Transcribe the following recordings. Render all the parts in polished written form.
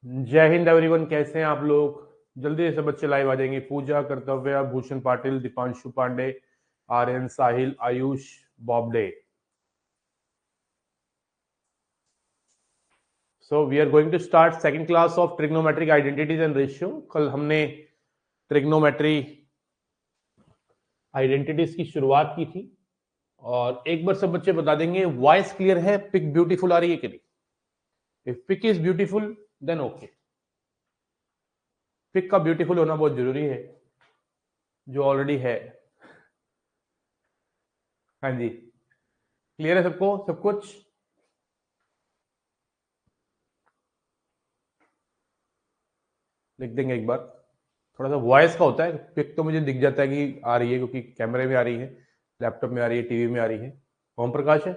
जय हिंद एवरीवन, कैसे हैं आप लोग? जल्दी से बच्चे लाइव आ जाएंगे। Puja, Kartavya, Bhushan Patil, Deepanshu Pandey, Aryan, Sahil, Ayush, Bobde. So we are going to start second class of trigonometric identities and ratio. कल हमने ट्रिग्नोमेट्री आइडेंटिटीज की शुरुआत की थी, और एक बार सब बच्चे बता देंगे वॉइस क्लियर है, पिक ब्यूटीफुल आ रही है कि नहीं? If pic is beautiful then okay. Pic का ब्यूटीफुल होना बहुत जरूरी है, जो ऑलरेडी है। हाँ जी, क्लियर है सबको सब कुछ? लिख देंगे एक बार। थोड़ा सा वॉइस का होता है, पिक तो मुझे दिख जाता है कि आ रही है, क्योंकि कैमरे में आ रही है, लैपटॉप में आ रही है, टीवी में आ रही है। ओम प्रकाश है?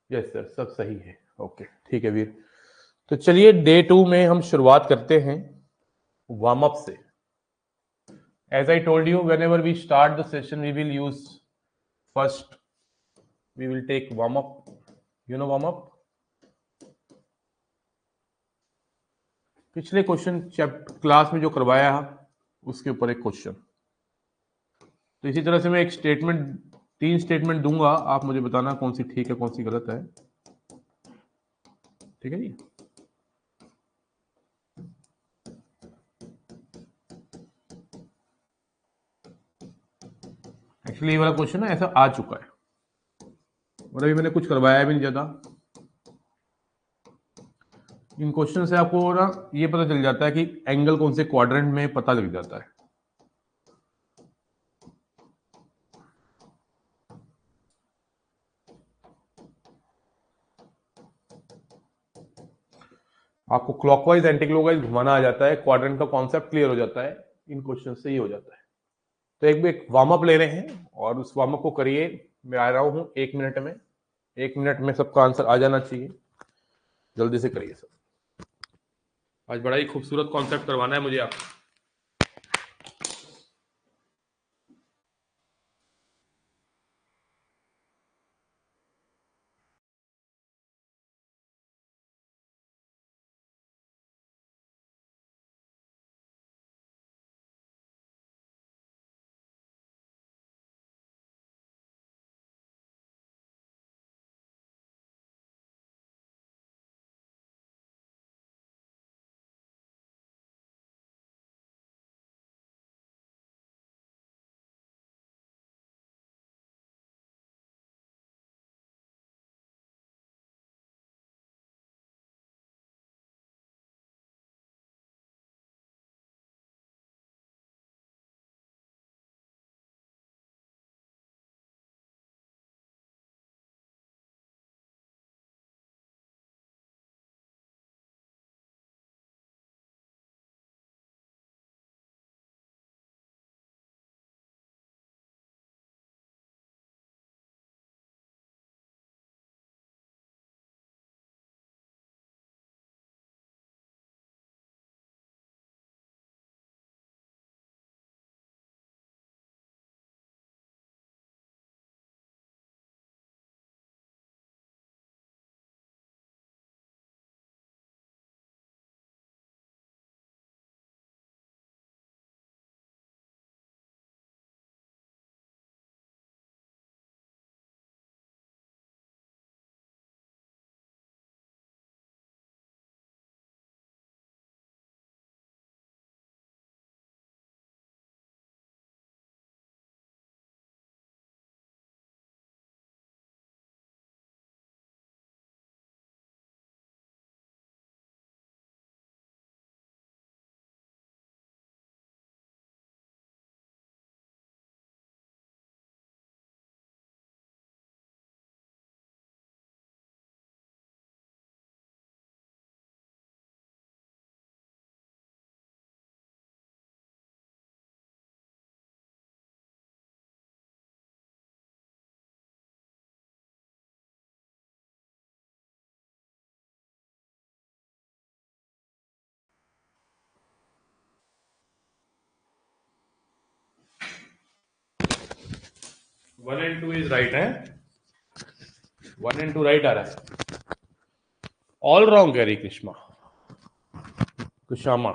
यस सर, सब सही है। ओके, ठीक है वीर। तो चलिए डे 2 में हम शुरुआत करते हैं वार्म अप से। As I told you, whenever we start the session we will use first we will take warm up. You know warm up? पिछले क्वेश्चन चैप्टर क्लास में जो करवाया उसके ऊपर एक क्वेश्चन। तो इसी तरह से मैं एक स्टेटमेंट, 3 स्टेटमेंट दूंगा, आप मुझे बताना कौन सी ठीक है कौन सी गलत है। ठीक है जी? एक्चुअली ये वाला क्वेश्चन ना ऐसा आ चुका है, और अभी मैंने कुछ करवाया भी नहीं ज्यादा। इन क्वेश्चन से आपको ना ये पता चल जाता है कि एंगल कौन से क्वाड्रेंट में, पता लग जाता है। आपको क्लॉकवाइज एंटी क्लॉकवाइज घुमाना आ जाता है, क्वाड्रेंट का कॉन्सेप्ट क्लियर हो जाता है, इन क्वेश्चन से ही हो जाता है। तो एक वार्म अप ले रहे हैं, और उस वार्म अप को करिए। मैं आ रहा हूं 1 मिनट में। 1 मिनट में सबका आंसर आ जाना चाहिए। जल्दी से करिए सर, आज बड़ा ही खूबसूरत कॉन्सेप्ट करवाना है मुझे आपको। One and two is right है। 1 into राइट आ रहा है, ऑल रॉन्ग कह रही कुशामा।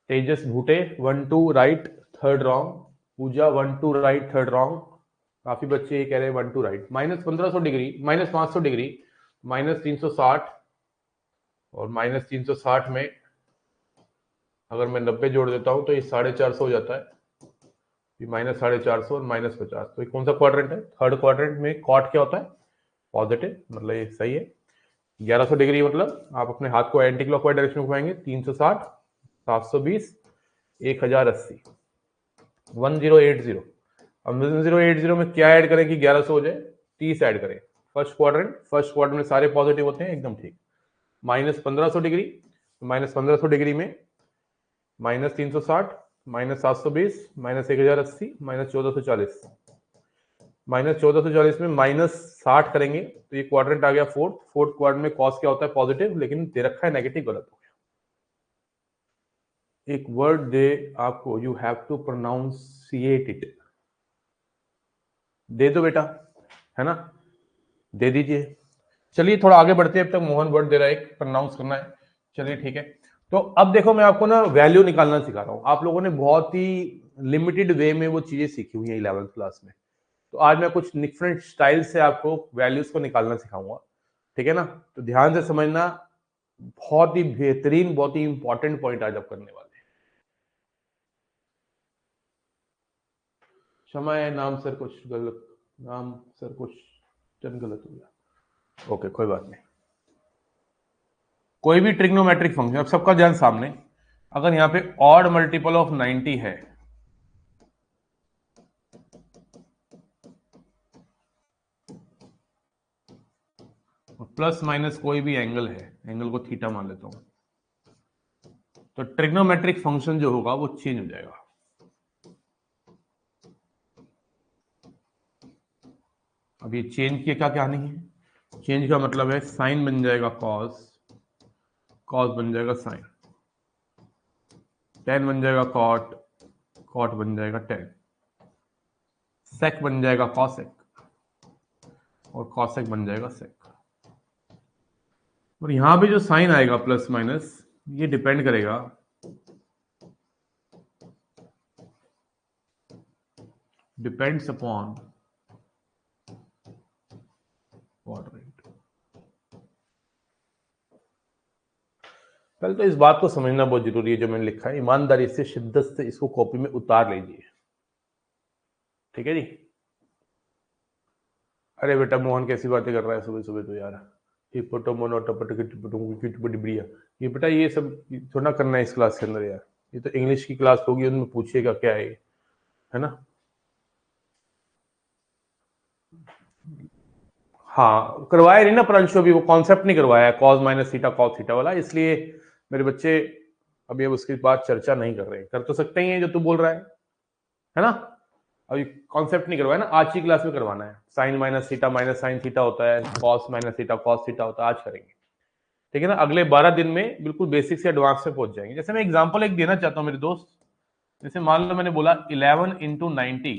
तेजस भूटे 1 2 राइट थर्ड रॉन्ग। पूजा 1 2 राइट थर्ड रॉन्ग। काफी बच्चे ये कह रहे हैं 1 2 राइट। -1500 डिग्री, -500 डिग्री, -360 और -360 में अगर मैं 90 जोड़ देता हूं तो ये 450 हो जाता है, -450 और -50। तो ये कौन सा क्वाड्रेंट है? थर्ड क्वाड्रेंट में कॉट क्या होता है? पॉजिटिव, मतलब ये सही है। 1100 डिग्री मतलब आप अपने हाथ को एंटी क्लॉकवाइज डायरेक्शन में घुमाएंगे, 360, 720, 1080, 1080। अब 1080 में क्या ऐड करें कि 1100 हो जाए? 30 ऐड करें। फर्स्ट क्वाड्रेंट में सारे पॉजिटिव होते हैं, एकदम ठीक। -1500 डिग्री, -1500 डिग्री में -360, -720, -1080, -1440। -1440 में -60 करेंगे तो ये क्वाड्रेंट आ गया फोर्थ क्वाड्रेंट में कॉस क्या होता है? पॉजिटिव, लेकिन दे रखा है नेगेटिव, गलत हो गया। एक वर्ड दे आपको, you have to pronounciate it. दे दो बेटा, है ना, दे दीजिए। चलिए थोड़ा आगे बढ़ते हैं, अब तक मोहन वर्ड दे रहा है, एक प्रोनाउंस करना है। चलिए ठीक है। तो अब देखो मैं आपको ना वैल्यू निकालना सिखा रहा हूं। आप लोगों ने बहुत ही लिमिटेड वे में वो चीजें सीखी हुई हैं 11th क्लास में, तो आज मैं कुछ डिफरेंट स्टाइल से आपको वैल्यूज को निकालना सिखाऊंगा, ठीक है ना। तो ध्यान से समझना, बहुत ही बेहतरीन, बहुत ही इंपॉर्टेंट पॉइंट आज आप करने वाले हैं। क्षमा है, नाम सर कुछ गलत, नाम सर कुछ गलत हो गया, ओके कोई बात नहीं। कोई भी ट्रिग्नोमेट्रिक फंक्शन, अब सबका ध्यान सामने, अगर यहां पे ऑड मल्टीपल ऑफ 90 है, प्लस माइनस कोई भी एंगल है, एंगल को थीटा मान लेता हूं, तो ट्रिग्नोमेट्रिक फंक्शन जो होगा वो चेंज हो जाएगा। अब ये चेंज की क्या कहानी है? चेंज का मतलब है साइन बन जाएगा कॉस, कॉस बन जाएगा साइन, टेन बन जाएगा कॉट, कॉट बन जाएगा टेन, सेक बन जाएगा कॉसेक, और कॉसेक बन जाएगा सेक। और यहां पे जो साइन आएगा प्लस माइनस, ये डिपेंड करेगा डिपेंड्स अपॉन क्वाड्रेंट। पहले तो इस बात को समझना बहुत जरूरी है, जो मैंने लिखा है ईमानदारी से, शिद्दत से इसको कॉपी में उतार लीजिए, ठीक है जी। अरे बेटा मोहन कैसी बातें कर रहा है सुबह सुबह तो यार, ये बेटा ये सब थोड़ा करना है इस क्लास के अंदर यार, ये तो इंग्लिश की क्लास होगी, उनमें पूछिएगा क्या है ना। हाँ करवाया नहीं ना प्रांशु, अभी वो कॉन्सेप्ट नहीं करवाया cos minus theta cos theta वाला, इसलिए मेरे बच्चे अभी अब उसके बाद चर्चा नहीं कर रहे हैं। कर तो सकते ही हैं जो तू बोल रहा है ना। अभी कॉन्सेप्ट नहीं करवाया ना, आज की क्लास में करवाना है। Sine minus theta minus sine theta होता है, cos minus theta cos theta होता है, आज करेंगे, ठीक है ना। अगले 12 दिन में बिल्कुल बेसिक से एडवांस में पहुंच जाएंगे। जैसे मैं एग्जांपल एक देना चाहता हूं मेरे दोस्त, जैसे मान लो मैंने बोला 11 इंटू 90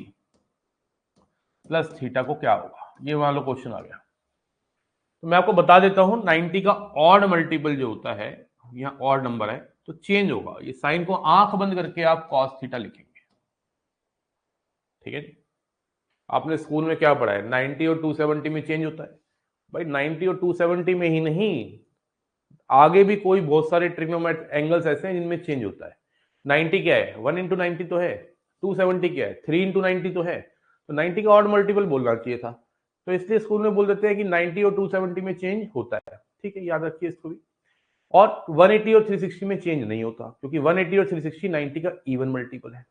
प्लस थीटा को क्या होगा, ये मान लो क्वेश्चन आ गया। तो मैं आपको बता देता हूं 90 का ऑड मल्टीपल जो होता है, यहाँ ऑड नंबर है तो चेंज होगा। ये साइन को आंख बंद करके आप कॉस थीटा लिखेंगे, ठीक है जी। आपने स्कूल में क्या पढ़ा है, 90 और 270 में चेंज होता है। भाई 90 और 270 में ही नहीं, आगे भी कोई बहुत सारे ट्रिग्नोमेट्रिक एंगल्स ऐसे हैं जिनमें चेंज होता है। 90 क्या है, 1 इंटू 90 तो है। 270 क्या है, 3 इंटू 90 तो है। तो 90 का ऑड मल्टीपल बोलना चाहिए था, तो इसलिए स्कूल में बोल देते हैं कि 90 और 270 में चेंज होता है, ठीक है, याद रखिए इसको भी। और 180 और 360 में चेंज नहीं होता, क्योंकि 180 और 360 90 का इवन मल्टीपल है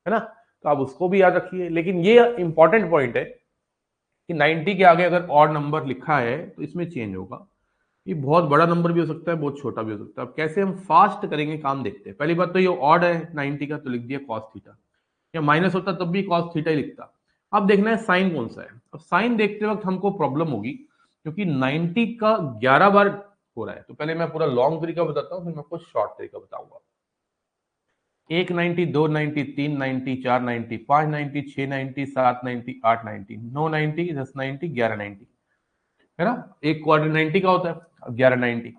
ना। तो आप उसको भी याद रखिए। लेकिन ये इंपॉर्टेंट पॉइंट है कि 90 के आगे अगर ऑड नंबर लिखा है तो इसमें चेंज होगा। ये बहुत बड़ा नंबर भी हो सकता है, बहुत छोटा भी हो सकता है। अब कैसे हम फास्ट करेंगे काम देखते हैं। पहली बात तो ये ऑड है 90 का, तो लिख दिया कॉस थीटा, या माइनस होता तब भी कॉस थीटा ही लिखता। अब देखना है साइन कौन सा है। अब साइन देखते वक्त हमको प्रॉब्लम होगी, क्योंकि 90 का 11 बार हो रहा है। तो पहले मैं पूरा लॉन्ग तरीका बताता हूँ, फिर मैं आपको शॉर्ट तरीका बताऊंगा। 1 90, 2 90, 3 90, 4 90, 5 90, 6 90, 7 90, 8 90, 9 90, 10 90, 11 90, है ना। एक क्वाड्रेंट 90 का होता है। अब 11 90,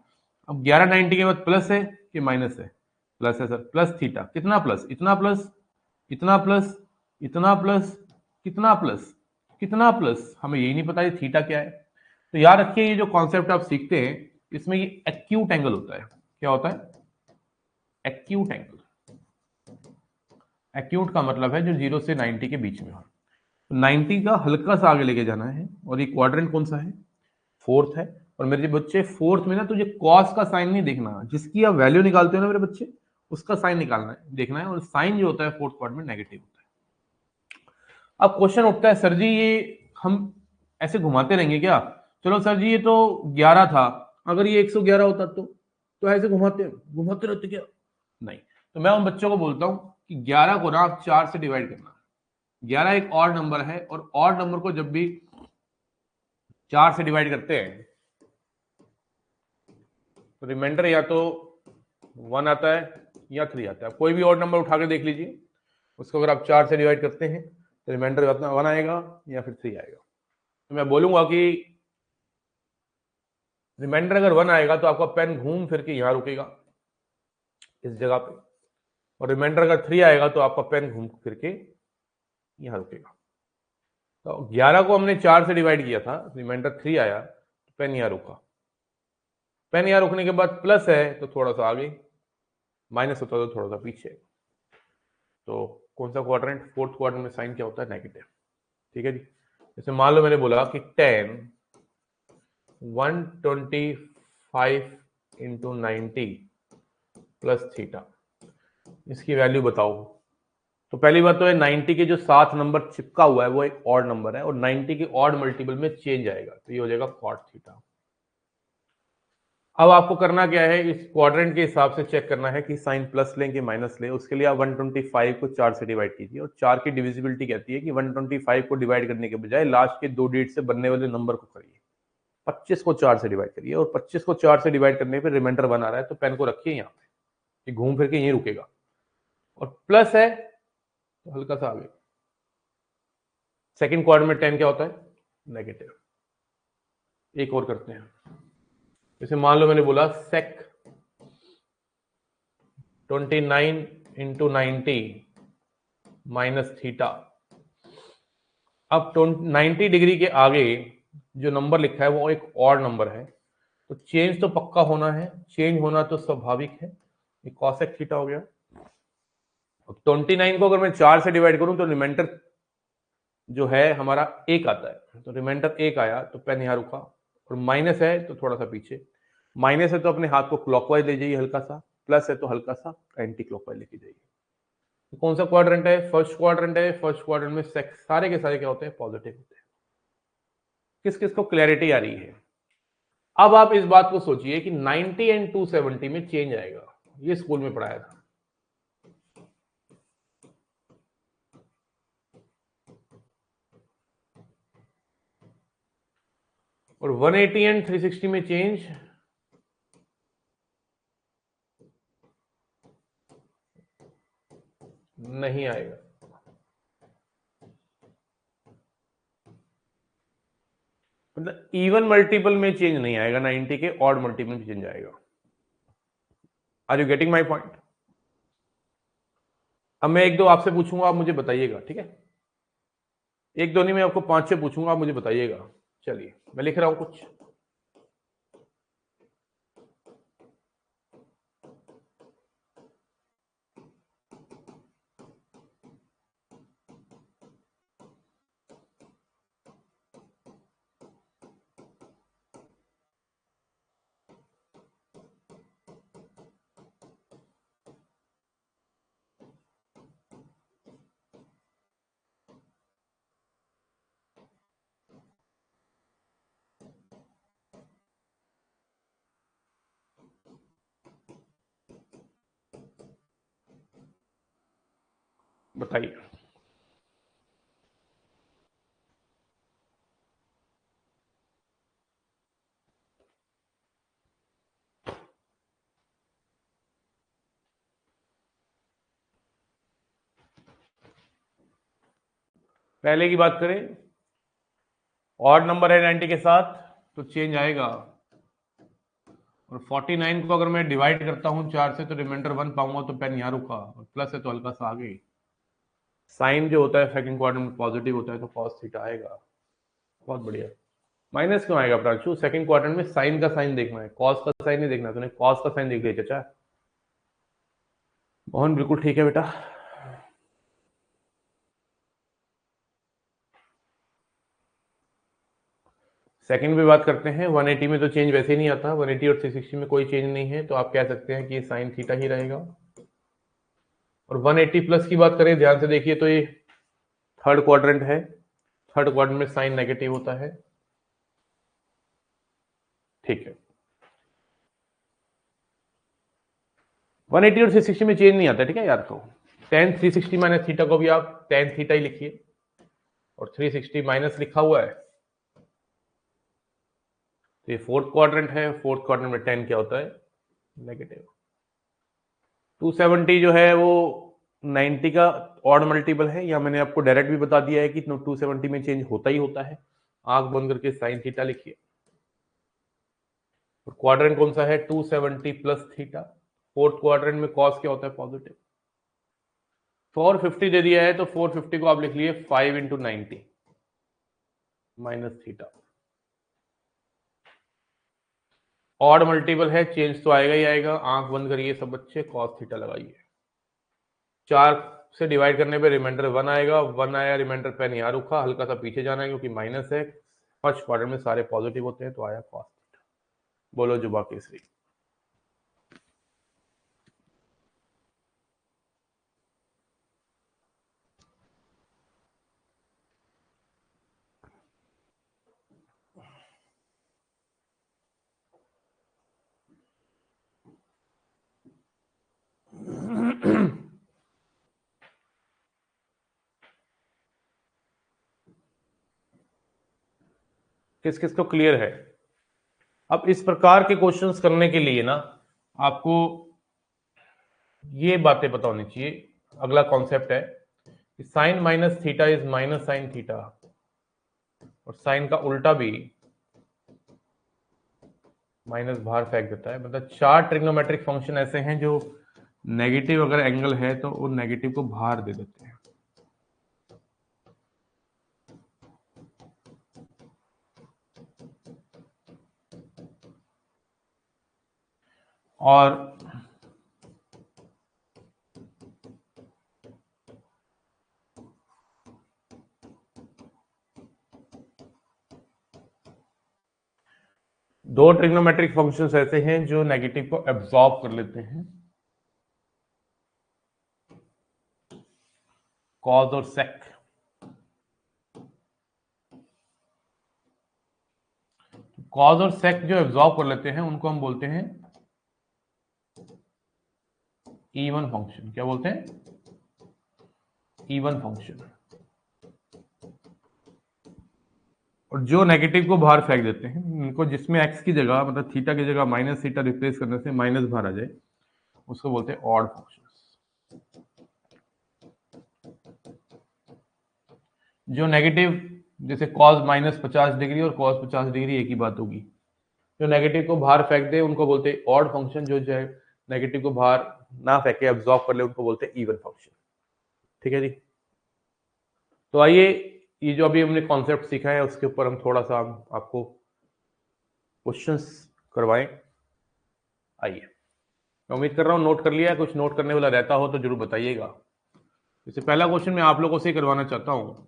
अब 11 90 के बाद प्लस है कि माइनस है? प्लस है सर। प्लस थीटा, कितना प्लस? इतना प्लस, इतना प्लस, इतना प्लस, कितना प्लस, कितना प्लस, हमें यही नहीं पता ये थीटा क्या है। तो याद रखिए ये जो कॉन्सेप्ट आप सीखते हैं इसमें ये एक्यूट एंगल होता है। क्या होता है? Acute angle. एक्यूट का मतलब है जो 0 से 90 के बीच में हो। 90 का हल्का सा आगे लेके जाना है। और ये क्वाड्रेंट कौन सा है? फोर्थ है। और मेरे बच्चे फोर्थ में ना तुझे कॉस का साइन नहीं देखना, जिसकी आप वैल्यू निकालते हो ना मेरे बच्चे, उसका साइन निकालना है, देखना है। और साइन जो होता है फोर्थ क्वाड्रेंट में नेगेटिव होता है। अब क्वेश्चन उठता है, सर जी ये हम ऐसे घुमाते रहेंगे क्या? चलो सर जी ये तो 11 था, अगर ये 111 होता तो ऐसे घुमाते घुमाते रहते क्या? नहीं। तो मैं उन बच्चों को बोलता हूं कि 11 को ना आप 4 से डिवाइड करना। 11 एक ऑड नंबर है और ऑड नंबर को जब भी 4 से डिवाइड करते हैं तो रिमाइंडर या तो 1 आता है या 3 आता है। कोई भी ऑड नंबर उठा के देख लीजिए, उसको अगर आप 4 से डिवाइड करते हैं तो रिमाइंडर या तो 1 आएगा या फिर 3 आएगा। तो मैं बोलूंगा कि रिमाइंडर अगर 1 आएगा तो आपका पेन घूम फिर के यहां रुकेगा इस जगह पे, और रिमाइंडर अगर 3 आएगा तो आपका पेन घूम फिर के यहां रुकेगा। तो 11 को हमने 4 से डिवाइड किया था, रिमाइंडर 3 आया तो पेन यहां रुका। पेन यहां रुकने के बाद प्लस है तो थोड़ा सा आगे, माइनस होता तो थोड़ा सा पीछे। तो कौन सा क्वाड्रेंट? फोर्थ क्वाड्रेंट में साइन क्या होता है? नेगेटिव। ठीक है जी। जैसे मान लो मैंने बोला कि 10 125 इंटू 90 प्लस थीटा, इसकी वैल्यू बताओ। तो पहली बात तो है 90 के जो साथ नंबर चिपका हुआ है वो एक ऑड नंबर है और 90 के ऑड मल्टीपल में चेंज आएगा तो ये हो जाएगा कॉट थीटा। अब आपको करना क्या है, इस क्वाड्रेंट के हिसाब से चेक करना है कि साइन प्लस लें कि माइनस लें। उसके लिए आप 125 को 4 से डिवाइड कीजिए और 4 की डिविजिबिलिटी कहती है कि 125 को डिवाइड करने के बजाय लास्ट के 2 डिजिट से बनने वाले नंबर को करिए। 25 को 4 से डिवाइड करिए और 25 को 4 से डिवाइड करने पर रिमाइंडर 1 आ रहा है तो पेन को रखिए यहाँ पे, घूम फिर के यहीं रुकेगा। और प्लस है तो हल्का सा आगे। सेकंड क्वाड्रेंट में 10 क्या होता है? नेगेटिव। एक और करते हैं। जैसे मान लो मैंने बोला सेक 29 इंटू 90 माइनस थीटा। अब 90 डिग्री के आगे जो नंबर लिखा है वो एक ऑड नंबर है तो चेंज तो पक्का होना है, चेंज होना तो स्वाभाविक है। ये कॉसेक थीटा हो गया। अब 29 को अगर मैं 4 से डिवाइड करूं तो रिमाइंडर जो है हमारा 1 आता है, तो रिमाइंडर 1 आया तो पेन यहां रुका। और माइनस है तो थोड़ा सा पीछे, माइनस है तो अपने हाथ को क्लॉकवाइज ले जाइए हल्का सा, प्लस है तो हल्का सा एंटी क्लॉकवाइज लेके जाइए। तो कौन सा क्वाड्रेंट है? फर्स्ट क्वाड्रेंट है। फर्स्ट क्वाड्रेंट में सेक्स सारे के सारे क्या होते हैं? पॉजिटिव होते हैं। किस किस को क्लैरिटी आ रही है? अब आप इस बात को सोचिए कि 90 एंड 270 में चेंज आएगा, ये स्कूल में पढ़ाया था। और 180 एंड 360 में चेंज नहीं आएगा। मतलब इवन मल्टीपल में चेंज नहीं आएगा 90 के, ऑड मल्टीपल में चेंज आएगा। Are you getting my point? अब मैं एक दो आपसे पूछूंगा, आप मुझे बताइएगा, ठीक है? एक दो नहीं, मैं आपको 5-6 पूछूंगा, आप मुझे बताइएगा। चलिए मैं लिख रहा हूं कुछ। बताइए। पहले की बात करें, ऑड नंबर है 90 के साथ तो चेंज आएगा, और 49 को अगर मैं डिवाइड करता हूं 4 से तो रिमाइंडर 1 पाऊंगा, तो पेन यहाँ रुका, और प्लस है तो हल्का सा आगे। साइन जो होता है सेकंड क्वाड्रेंट में पॉजिटिव होता है तो कॉस थीटा आएगा। बहुत बढ़िया। माइनस क्यों आएगा प्रांशु? सेकंड क्वाड्रेंट में साइन का साइन देखना है, कॉस का साइन नहीं देखना। तूने कॉस का साइन देख लिया चाचा। मोहन बिल्कुल ठीक है बेटा। सेकंड पे बात करते हैं। 180 में तो चेंज वैसे ही नहीं आता, 180 और 360 में कोई चेंज नहीं है, तो आप कह सकते हैं कि ये साइन थीटा ही रहेगा। और 180 प्लस की बात करें, ध्यान से देखिए तो ये थर्ड क्वाड्रेंट है, थर्ड क्वाड्रेंट में साइन नेगेटिव होता है। ठीक है, 180 और 360 में चेंज नहीं आता, ठीक है यार। तो tan 360 माइनस थीटा को भी आप tan थीटा ही लिखिए, और 360 माइनस लिखा हुआ है तो ये फोर्थ क्वाड्रेंट है, फोर्थ क्वाड्रेंट में tan क्या होता है? नेगेटिव। 270 जो है वो 90 का ऑड मल्टीपल है, या मैंने आपको डायरेक्ट भी बता दिया है कि 270 में चेंज होता ही होता है। आंख बंद करके साइन थीटा लिखिए। और क्वाड्रेंट कौन सा है? 270 प्लस थीटा। फोर्थ क्वाड्रेंट में कॉस क्या होता है? पॉजिटिव। 450 दे दिया है तो 450 को आप लिख लिए 5 into 90 minus theta. Odd multiple है, चेंज तो आएगा ही आएगा। आंख बंद करिए सब बच्चे, कॉस थीटा लगाइए। 4 से डिवाइड करने पे रिमाइंडर 1 आएगा, 1 आया, रिमाइंडर पेन यहाँ रुका, हल्का सा पीछे जाना है क्योंकि माइनस है। फर्स्ट क्वाड्रेंट में सारे पॉजिटिव होते हैं तो आया कॉस थीटा। बोलो जुबा केसरी। किस किस को क्लियर है? अब इस प्रकार के क्वेश्चंस करने के लिए ना आपको ये बातें पता होनी चाहिए। अगला कॉन्सेप्ट है sine minus theta is minus sine theta, और साइन का उल्टा भी माइनस बाहर फेंक देता है। मतलब 4 ट्रिग्नोमेट्रिक फंक्शन ऐसे हैं जो नेगेटिव अगर एंगल है तो वो नेगेटिव को बाहर दे देते हैं। और दो ट्रिग्नोमेट्रिक फंक्शंस ऐसे हैं जो नेगेटिव को एब्जॉर्ब कर लेते हैं, कॉज और सेक। कॉज और सेक जो एब्जॉर्ब कर लेते हैं उनको हम बोलते हैं इवन फंक्शन। क्या बोलते हैं? Even function. और जो नेगेटिव को बाहर फेंक देते हैं उनको, जिसमें एक्स की जगह मतलब थीटा की जगह माइनस थीटा रिप्लेस करने से माइनस बाहर आ जाए, उसको बोलते हैं ऑड फंक्शन। जो नेगेटिव, जैसे कॉस माइनस 50 डिग्री और कॉस 50 डिग्री एक ही बात होगी, जो नेगेटिव को बाहर फेंक दे उनको बोलते हैं ऑड फंक्शन। जो है नेगेटिव को बाहर ना फेंके, एब्जॉर्ब कर ले, उनको बोलते हैं इवन फंक्शन। ठीक है जी। तो आइए, ये जो अभी हमने कॉन्सेप्ट सीखा है उसके ऊपर हम थोड़ा सा आपको क्वेश्चंस करवाएं। आइए, मैं उम्मीद कर रहा हूँ नोट कर लिया है। कुछ नोट करने वाला रहता हो तो जरूर बताइएगा। जैसे पहला क्वेश्चन मैं आप लोगों से करवाना चाहता हूँ।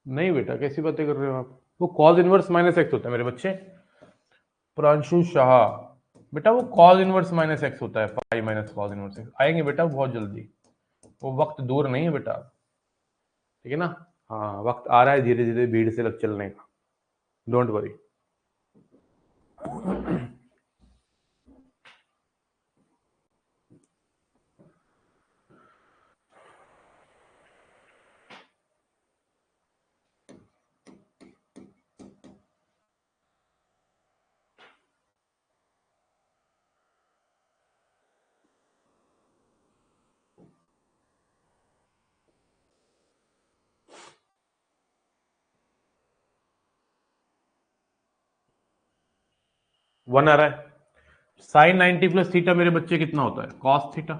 नहीं बेटा, कैसी बातें कर रहे हो आप? वो कॉज इनवर्स माइनस एक्स होता है मेरे बच्चे। प्रांशु शाह, बेटा वो कॉज इनवर्स माइनस एक्स होता है, pi minus cos inverse x. आएंगे बेटा बहुत जल्दी, वो वक्त दूर नहीं है बेटा, ठीक है ना। हाँ, वक्त आ रहा है धीरे धीरे भीड़ से लग चलने का, डोंट वरी। वन आ रहा है। साइन 90 प्लस थीटा मेरे बच्चे कितना होता है? Cos theta.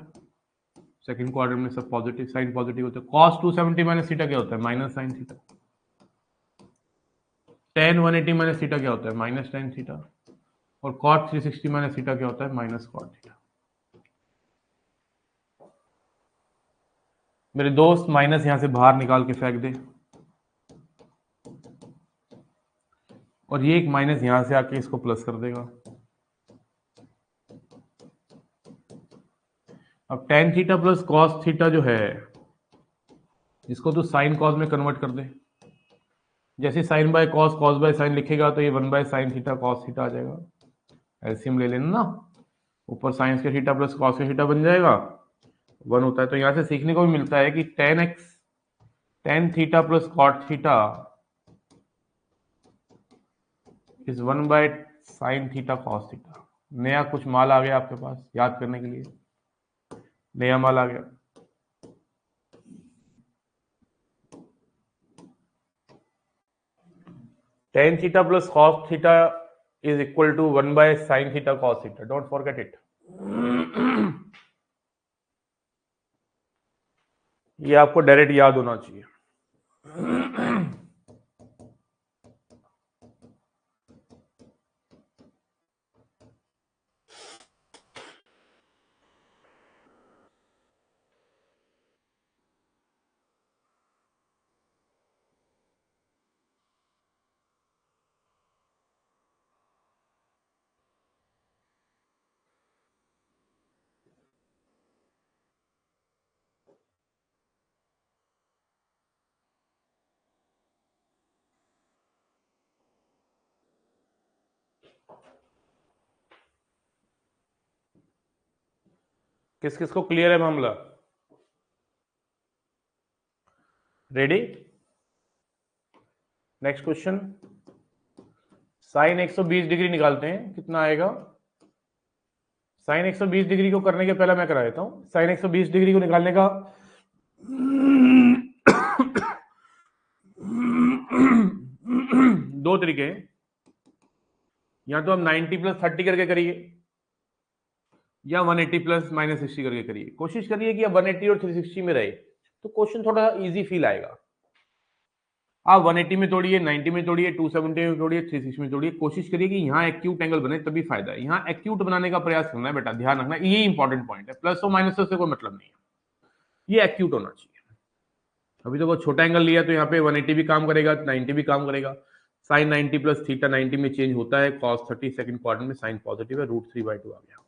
सेकंड क्वाड्रेंट में सब पॉजिटिव, साइन पॉजिटिव होता है। कॉस 270 माइनस थीटा क्या होता है? Minus sine theta. Tan 180 minus theta क्या होता है? Minus tan theta. और कॉट 360 माइनस थीटा क्या होता है? Minus cot theta. मेरे दोस्त माइनस यहां से बाहर निकाल के फेंक दे, और ये एक माइनस यहां से आके इसको प्लस कर देगा। अब ten theta plus cos theta जो है, इसको तो साइन कॉस में कन्वर्ट कर दे। जैसे sine by cos, cos by sine लिखेगा तो ये one by sine theta cos theta आ जाएगा। एलसीएम ले लेना ना, ऊपर साइंस के थीटा प्लस कॉस के थीटा बन जाएगा, वन होता है। तो यहां से सीखने को भी मिलता है कि tan theta plus cot theta is one by sine theta cos theta. नया कुछ माल आ गया आपके पास याद करने के लिए, नया माल आ गया। Tan theta plus cos theta is equal to one by sine theta cos theta, don't forget it. ये आपको डायरेक्ट याद होना चाहिए। किस किस को क्लियर है मामला? Ready? Next question. Sine 120 degree निकालते हैं, कितना आएगा? साइन 120 डिग्री को करने के पहले मैं करा देता हूं। साइन 120 डिग्री को निकालने का दो तरीके हैं। या तो हम 90 प्लस 30 करके करिए, या 180 प्लस माइनस 60 करके करिए। कोशिश करिए कि आप 180 और 360 में रहे, तो क्वेश्चन थोड़ा इजी फील आएगा। आप 180 में तोड़िए, 90 में तोड़िए, 270 में तोड़िए, 360 में तोड़िए। कोशिश करिए कि यहाँ एक्यूट एंगल बने, तभी फायदा है। यहाँ एक्यूट बनाने का प्रयास करना है बेटा, ध्यान रखना, ये इंपॉर्टेंट पॉइंट है। प्लस और माइनस से कोई मतलब नहीं है, ये एक्यूट होना चाहिए। अभी तो बहुत छोटा एंगल लिया, तो यहाँ पे 180 भी काम करेगा, 90 भी काम करेगा। साइन 90 प्लस थीटा 90 में चेंज होता है, कॉस 30 सेकंड क्वाड्रेंट में साइन पॉजिटिव है, √3/2 आ गया।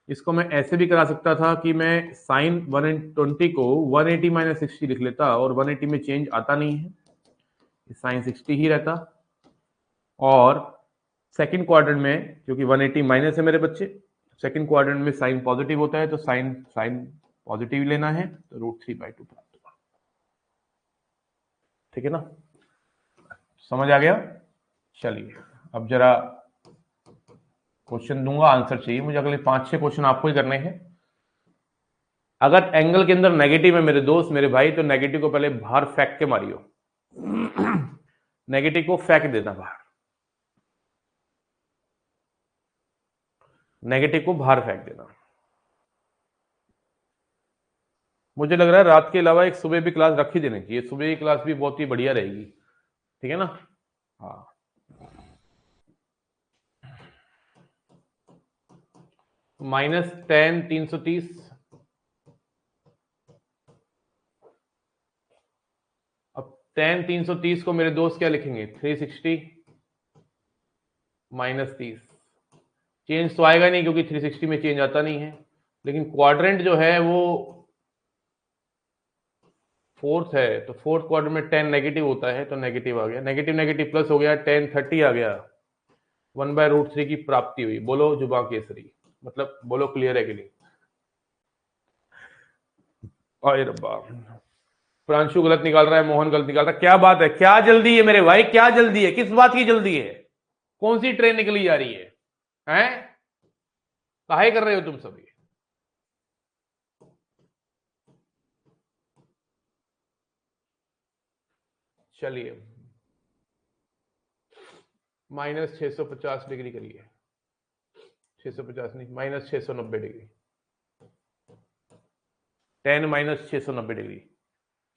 इसको मैं ऐसे भी करा सकता था कि मैं साइन 120 को 180 माइनस 60 लिख लेता, और 180 में चेंज आता नहीं है, साइन 60 ही रहता। और सेकंड क्वाड्रेंट में, क्योंकि 180 माइनस है मेरे बच्चे, सेकंड क्वाड्रेंट में साइन पॉजिटिव होता है, तो साइन साइन पॉजिटिव लेना है, तो √3/2 प्राप्त होगा। ठीक है ना, समझ आ गया? चलिए अब जरा क्वेश्चन दूंगा, आंसर चाहिए मुझे। अगले 5-6 क्वेश्चन आपको ही करने हैं। अगर एंगल के अंदर नेगेटिव है मेरे दोस्त, मेरे भाई, तो नेगेटिव को पहले बाहर फेंक के मारियो। नेगेटिव को फेंक देना बाहर, नेगेटिव को बाहर फेंक देना। मुझे लग रहा है रात के अलावा एक सुबह भी क्लास रख ही देनी चाहिए, सुबह की क्लास भी बहुत ही बढ़िया रहेगी, ठीक है ना। हाँ, -10 330, अब tan 330 को मेरे दोस्त क्या लिखेंगे, 360 माइनस 30। चेंज तो आएगा नहीं क्योंकि 360 में चेंज आता नहीं है, लेकिन क्वाड्रेंट जो है वो फोर्थ है, तो फोर्थ क्वाड्रेंट में 10 नेगेटिव होता है, तो नेगेटिव आ गया, नेगेटिव नेगेटिव प्लस हो गया, 10 30 आ गया, 1/√3 की प्राप्ति हुई। बोलो जुबा केसरी, मतलब बोलो क्लियर है कि नहीं। अरे रब्बा, प्रांशु गलत निकाल रहा है, मोहन गलत निकाल रहा है। क्या बात है, क्या जल्दी है मेरे भाई, क्या जल्दी है, किस बात की जल्दी है, कौन सी ट्रेन निकली जा रही है, हैं? काहे कर रहे हो तुम सभी? चलिए -650 डिग्री करिए, 650 नहीं, -690 डिग्री, 10 -690 डिग्री।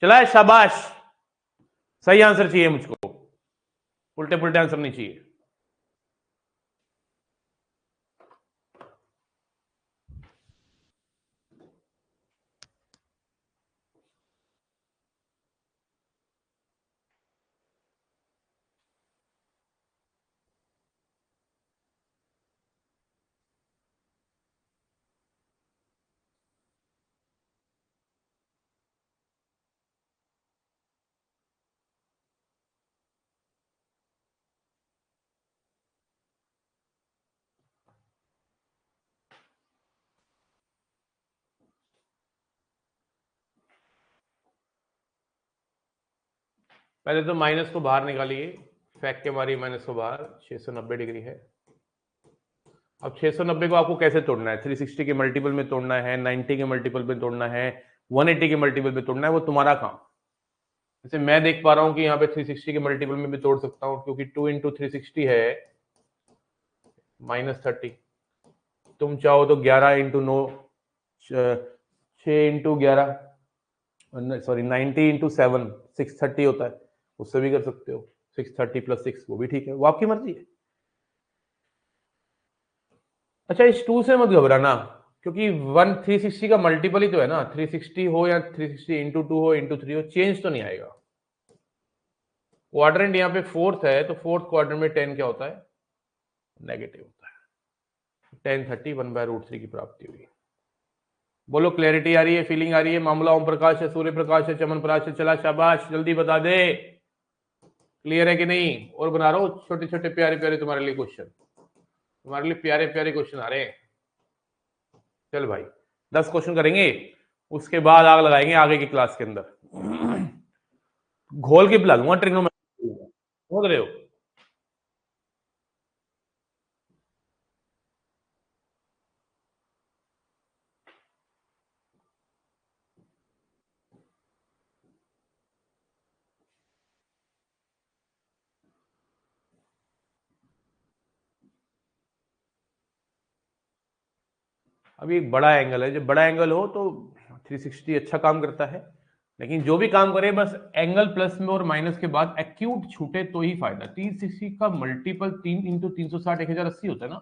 चला है, शाबाश, सही आंसर चाहिए मुझको, उल्टे पुल्टे आंसर नहीं चाहिए। पहले तो माइनस को बाहर निकालिए, फेंक के मारिए माइनस को बाहर, 690 डिग्री है। अब 690 को आपको कैसे तोड़ना है, 360 के मल्टीपल में तोड़ना है, 90 के मल्टीपल में तोड़ना है, 180 के मल्टीपल में तोड़ना है, वो तुम्हारा काम। जैसे मैं देख पा रहा हूं कि यहाँ पे 360 के मल्टीपल में भी तोड़ सकता हूँ, क्योंकि 2 इंटू 360 है -30। तुम चाहो तो 11 इंटू 9, 6 इंटू 11, सॉरी 90 इंटू 7, 630 होता है, उससे भी कर सकते हो, 630 + 6, वो भी ठीक है, वो आपकी मर्जी है। अच्छा, इस 2 से मत घबराना, क्योंकि 360 का मल्टीपल ही तो है ना, 360 हो या 360 इंटू 2 हो इंटू 3 हो, चेंज तो नहीं आएगा। क्वाड्रेंट यहाँ पे फोर्थ है, तो फोर्थ क्वाड्रेंट में 10 क्या होता है, नेगेटिव होता है, 10 30 1/√3 की प्राप्ति हुई। बोलो क्लैरिटी आ रही है, फीलिंग आ रही है, मामला ओम प्रकाश है, सूर्य प्रकाश है, चमन प्रकाश है, चला शाबाश, जल्दी बता दे, क्लियर है कि नहीं। और बना रहा हूं छोटे छोटे प्यारे प्यारे तुम्हारे लिए क्वेश्चन, तुम्हारे लिए प्यारे प्यारे क्वेश्चन आ रहे हैं। चल भाई, 10 क्वेश्चन करेंगे, उसके बाद आग लगाएंगे आगे की क्लास के अंदर, घोल के पिला दूंगा ट्रिग्नोमेट्री, समझ रहे हो। अभी एक बड़ा एंगल है, जब बड़ा एंगल हो तो 360 अच्छा काम करता है, लेकिन जो भी काम करे बस एंगल प्लस में और माइनस के बाद एक्यूट छूटे तो ही फायदा। 360 का मल्टीपल 3 इंटू 360 1080 होता है ना,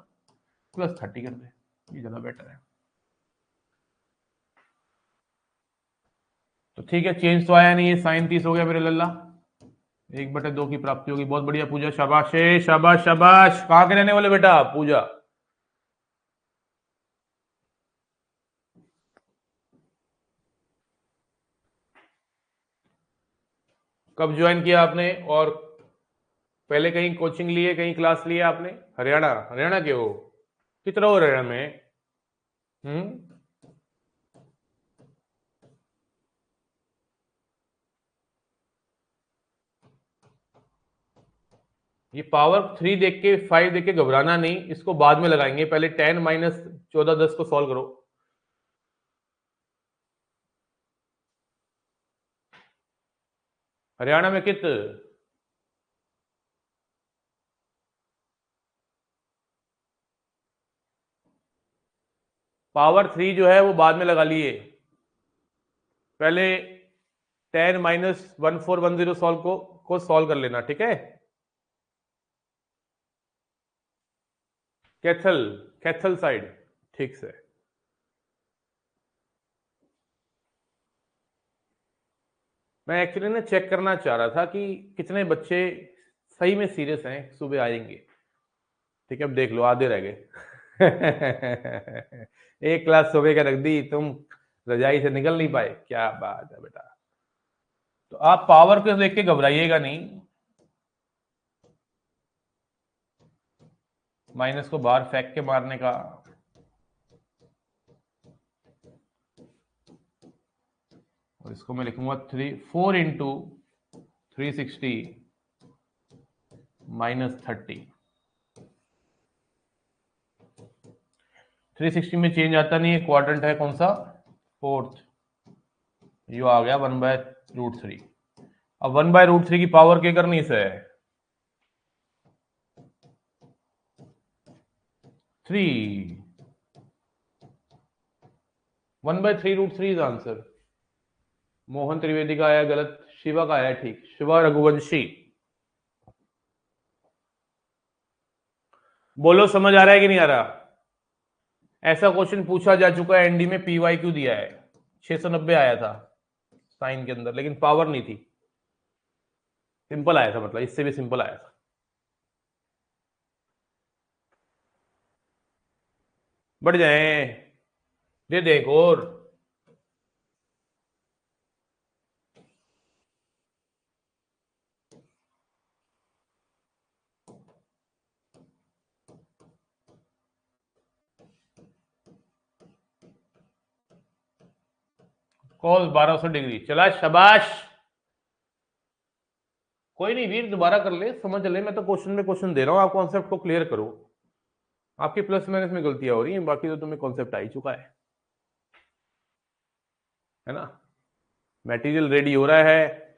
+30 कर दे, ये ज्यादा बेटर है। तो ठीक है, चेंज तो आया नहीं है, साइन 30 हो गया मेरे लल्ला, 1/2 की प्राप्ति होगी। बहुत बढ़िया पूजा, शाबाश शाबाश शाबाश। कहाँ के रहने वाले बेटा पूजा? कब ज्वाइन किया आपने, और पहले कहीं कोचिंग लिए, कहीं क्लास लिए आपने? हरियाणा, हरियाणा के हो? कितना हो हरियाणा में? हम्म, ये पावर 3 देख के 5 देख के घबराना नहीं, इसको बाद में लगाएंगे, पहले 10 -14 10 को सॉल्व करो। हरियाणा में कित? पावर 3 जो है वो बाद में लगा लिए, पहले 10 -1410 सॉल्व को सॉल्व कर लेना, ठीक है। कैथल, कैथल साइड, ठीक से। मैं एक्चुअली ना चेक करना चाह रहा था कि कितने बच्चे सही में सीरियस हैं, सुबह आएंगे। ठीक है, अब देख लो आधे रह गए। एक क्लास सुबह का रख दी, तुम रजाई से निकल नहीं पाए, क्या बात है बेटा। तो आप पावर को देख के घबराइएगा नहीं, माइनस को बाहर फेंक के मारने का। और इसको मैं लिखूंगा 4 इंटू 360 -30। 360 में चेंज आता नहीं है, क्वाड्रेंट है कौन सा, फोर्थ। यो आ गया 1/√3। अब 1/√3 की पावर क्या करनी से है, 3। 1/3√3 इज आंसर। मोहन त्रिवेदी का आया गलत, शिवा का आया ठीक, शिवा रघुवंशी। बोलो समझ आ रहा है कि नहीं आ रहा। ऐसा क्वेश्चन पूछा जा चुका है, एनडी में पीवाई क्यू दिया है, 690 आया था साइन के अंदर, लेकिन पावर नहीं थी, सिंपल आया था, मतलब इससे भी सिंपल आया था। बढ़ जाए, दे देख और कॉस 1200 डिग्री चला, शाबाश। कोई नहीं वीर, दोबारा कर ले, समझ ले, मैं तो क्वेश्चन में क्वेश्चन दे रहा हूं, आप कॉन्सेप्ट को क्लियर करो। आपकी प्लस माइनस में गलतियां हो रही हैं, बाकी तो तुम्हें कॉन्सेप्ट आ ही चुका है ना। मटेरियल रेडी हो रहा है,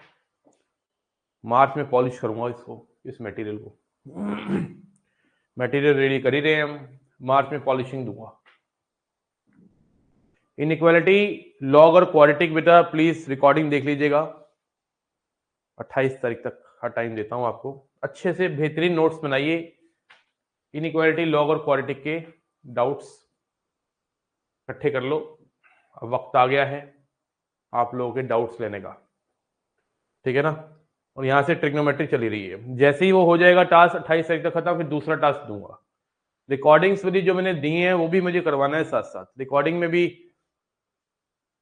मार्च में पॉलिश करूंगा इसको, इस मटेरियल को। मटेरियल रेडी कर ही रहे हैं हम, मार्च में पॉलिशिंग दूंगा। इनइक्वालिटी लॉग और क्वाड्रेटिक बेटा प्लीज रिकॉर्डिंग देख लीजिएगा, 28 तारीख तक का टाइम देता हूं आपको, अच्छे से बेहतरीन नोट्स बनाइए। इनइक्वालिटी लॉग और क्वाड्रेटिक के डाउट्स इकट्ठे कर लो, अब वक्त आ गया है आप लोगों के डाउट्स लेने का, ठीक है ना। और यहां से ट्रिग्नोमेट्री चली रही है, जैसे ही वो हो जाएगा टास्क 28 तारीख तक खत्म, फिर दूसरा टास्क दूंगा। रिकॉर्डिंग्स भी जो मैंने दी हैं वो भी मुझे करवाना है साथ साथ, रिकॉर्डिंग में भी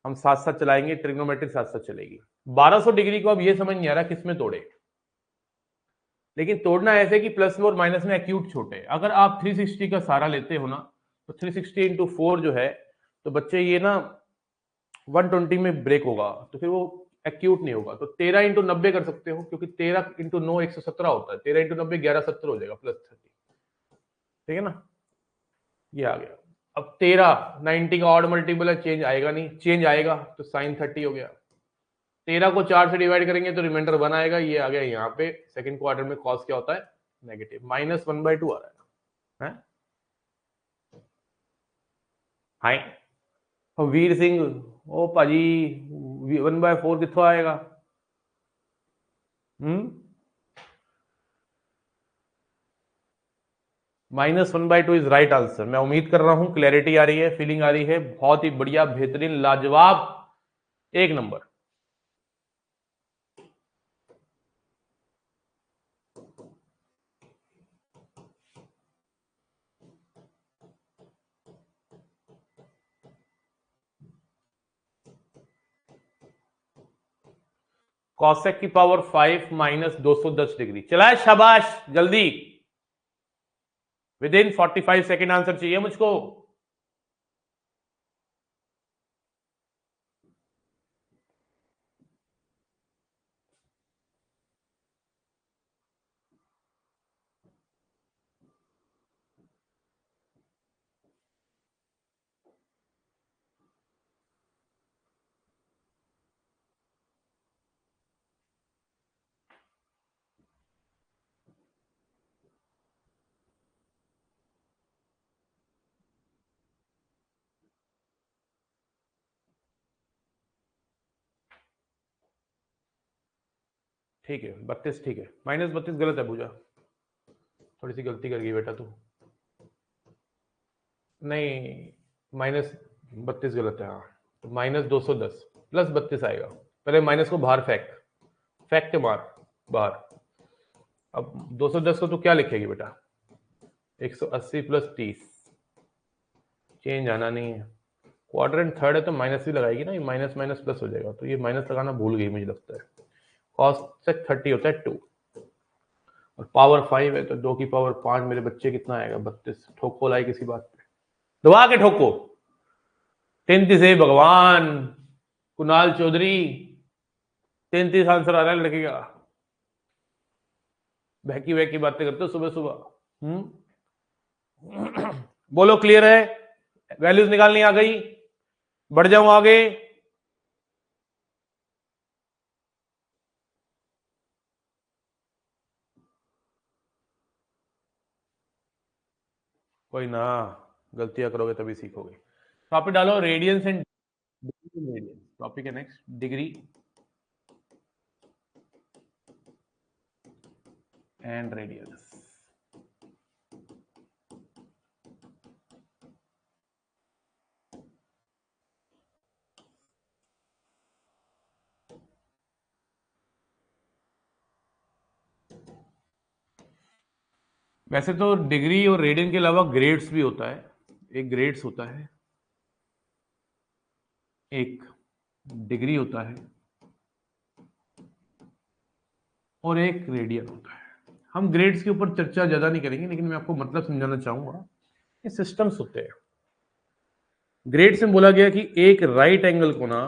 हम साथ साथ चलाएंगे, ट्रिग्नोमेट्री साथ साथ चलेगी। 1200 डिग्री को अब ये समझ नहीं आ रहा किस में तोड़े, लेकिन तोड़ना ऐसे कि प्लस में और माइनस में एक्यूट छोटे। अगर आप 360 का सहारा लेते हो ना, तो 360 इंटू 4 जो है, तो बच्चे ये ना 120 में ब्रेक होगा, तो फिर वो एक्यूट नहीं होगा। तो 13 इंटू 90 कर सकते हो, क्योंकि 13 इंटू 9 117 होता है, 13 इंटू 90 1170 हो जाएगा प्लस 30, ठीक है ना। ये आ गया। अब 13 90 का ऑड मल्टीपल है, चेंज आएगा नहीं, चेंज आएगा तो साइन 30 हो गया। 13 को 4 से डिवाइड करेंगे तो रिमाइंडर 1 आएगा, ये आ गया यहाँ पे। सेकंड क्वार्टर में कॉस क्या होता है, नेगेटिव, -1/2 आ रहा है। हाय वीर सिंह, ओ भाजी 1/4 कितों आएगा। -1/2 इज राइट आंसर। मैं उम्मीद कर रहा हूं क्लैरिटी आ रही है, फीलिंग आ रही है, बहुत ही बढ़िया, बेहतरीन, लाजवाब, एक नंबर। कॉसेक की पावर 5 -210 डिग्री, चला है, शाबाश। जल्दी, विद इन 45 सेकेंड आंसर चाहिए मुझको। ठीक है, 32 ठीक है, -32 गलत है पूजा, थोड़ी सी गलती कर गई बेटा तू। नहीं, -32 गलत है, हाँ। तो -210 + 32 आएगा, पहले माइनस को बाहर फेंक। फेंक के मार बाहर। अब 210 को तो क्या लिखेगी बेटा, 180 प्लस 30, चेंज आना नहीं है। क्वाड्रेंट थर्ड है तो माइनस भी लगाएगी ना, ये माइनस माइनस प्लस हो जाएगा, तो ये माइनस लगाना भूल गई मुझे लगता है। कॉस सेक 30 होता है 2 और पावर 5 है तो 2 की पावर 5 मेरे बच्चे कितना आएगा 32। ठोको लाई किसी बात पे, दबा के ठोको। 33 है भगवान, कुणाल चौधरी 33 आंसर आ रहा है लड़के का। बहकी बहकी बातें करते हो सुबह सुबह। बोलो क्लियर है, वैल्यूज निकालनी आ गई, बढ़ जाऊं आगे। कोई ना, गलतियां करोगे तभी सीखोगे। टॉपिक डालो रेडियंस एंड रेडियंस, टॉपिक है नेक्स्ट डिग्री एंड रेडियंस। वैसे तो डिग्री और रेडियन के अलावा ग्रेड्स भी होता है, एक ग्रेड्स होता है, एक डिग्री होता है और एक रेडियन होता है। हम ग्रेड्स के ऊपर चर्चा ज्यादा नहीं करेंगे, लेकिन मैं आपको मतलब समझाना चाहूंगा। ये सिस्टम्स होते हैं। ग्रेड्स में बोला गया कि एक राइट एंगल को ना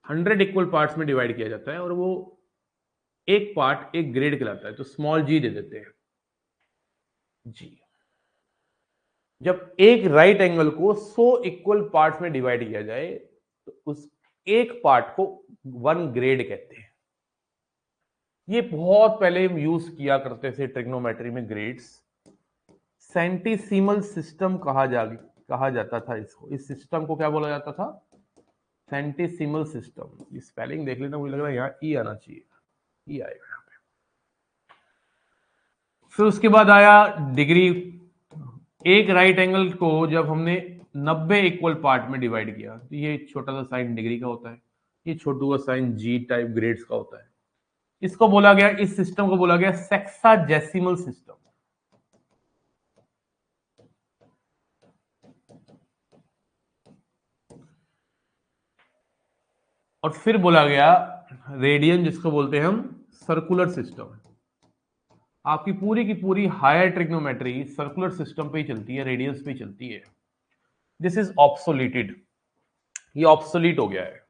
100 इक्वल पार्ट्स में डिवाइड किया जाता है और वो एक पार्ट एक ग्रेड कहलाता है, तो स्मॉल जी दे देते हैं जी। जब एक राइट एंगल को 100 इक्वल पार्ट्स में डिवाइड किया जाए तो उस एक पार्ट को 1 ग्रेड कहते हैं। ये बहुत पहले हम यूज किया करते थे ट्रिग्नोमेट्री में ग्रेड्स। सेंटीसीमल सिस्टम कहा जाता था इसको। इस सिस्टम को क्या बोला जाता था, सेंटीसीमल सिस्टम। स्पेलिंग देख लेना, मुझे लग रहा है यहाँ ई आना चाहिए, ई आएगा यहाँ पे। फिर उसके बाद आया डिग्री। एक राइट एंगल को जब हमने 90 इक्वल पार्ट में डिवाइड किया तो ये छोटा सा साइन डिग्री का होता है, ये छोटू सा साइन जी टाइप ग्रेड्स का होता है। इसको बोला गया, इस सिस्टम को बोला गया सेक्साजेसिमल सिस्टम। और फिर बोला गया रेडियन, जिसको बोलते हैं हम सर्कुलर सिस्टम। आपकी पूरी की पूरी हायर ट्रिग्नोमेट्री सर्कुलर सिस्टम पे ही चलती है, रेडियंस पे ही चलती है। दिस इज ऑब्सोलीटेड, ये ऑब्सोलीट हो गया है।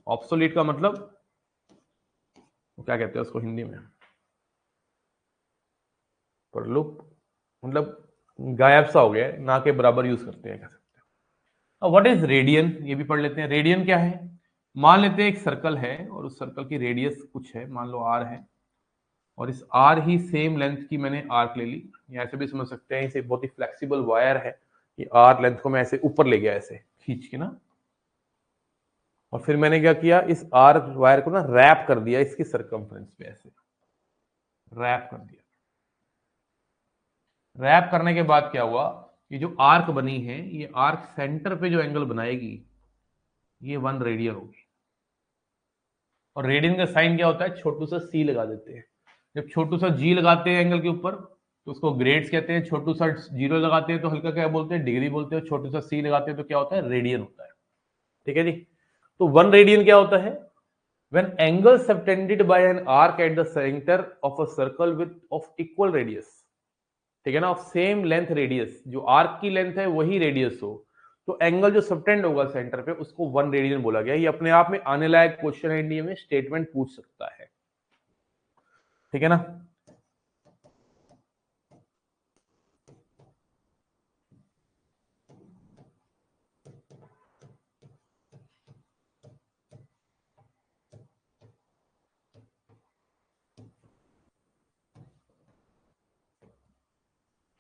ऑब्सोलीट का मतलब क्या कहते हैं उसको हिंदी में, परलुप, मतलब गायब सा हो गया है, ना के बराबर यूज करते हैं, कह सकते हैं। अब व्हाट इज रेडियन, ये भी पढ़ लेते हैं। रेडियन क्या है, मान लेते हैं एक सर्कल है और उस सर्कल की रेडियस कुछ है, मान लो आर है, और इस आर ही सेम लेंथ की मैंने आर्क ले ली, या ऐसे भी समझ सकते हैं, इसे बहुत ही फ्लेक्सिबल वायर है, ये आर लेंथ को मैं ऐसे ऊपर ले गया ऐसे खींच के ना, और फिर मैंने क्या किया, इस आर वायर को ना रैप कर दिया इसकी सरकमफ्रेंस पे, ऐसे रैप कर दिया। रैप करने के बाद क्या हुआ, ये जो आर्क बनी है, ये आर्क सेंटर पे जो एंगल बनाएगी ये 1 रेडियन होगी। और रेडियन का साइन क्या होता है, छोटू सा सी लगा देते हैं। जब छोटू सा जी लगाते हैं एंगल के ऊपर तो उसको ग्रेड्स कहते हैं। छोटू सा जीरो लगाते हैं तो हल्का क्या बोलते हैं, डिग्री बोलते हैं। छोटू सा सी लगाते हैं तो क्या होता है, रेडियन होता है। ठीक है जी। तो 1 रेडियन क्या होता है, when angle subtended by an arc at the center of a circle with of equal radius, ठीक है ना, ऑफ सेम लेंथ रेडियस, जो आर्क की लेंथ है वही रेडियस हो, तो एंगल जो सबटेंड होगा सेंटर पे उसको 1 रेडियन बोला गया। ये अपने आप में आने लायक क्वेश्चन है, इंडिया में स्टेटमेंट पूछ सकता है, ठीक है ना।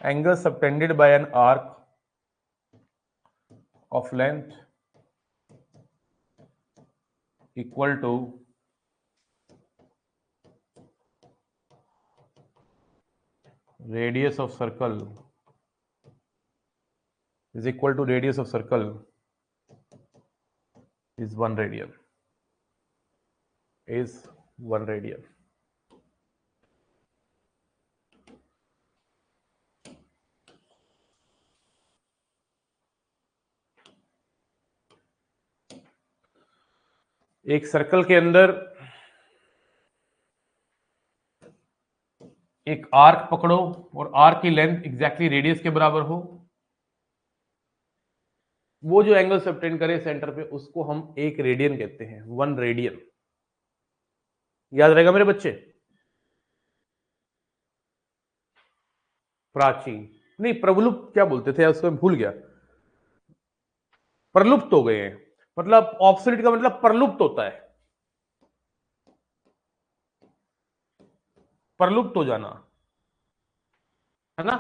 Angle subtended bye an arc of length equal to radius of circle is equal to radius of circle is 1 radian, is 1 radian. एक सर्कल के अंदर एक आर्क पकड़ो और आर्क की लेंथ एग्जैक्टली रेडियस के बराबर हो, वो जो एंगल से ऑब्टेन करे सेंटर पे उसको हम 1 रेडियन कहते हैं, 1 रेडियन। याद रहेगा मेरे बच्चे? प्राचीन नहीं, प्रवलुप्त क्या बोलते थे उसको, मैं भूल गया, प्रलुप्त हो गए हैं, मतलब ऑब्सोलीट का मतलब प्रलुप्त होता है, प्रलुप्त हो जाना, है ना।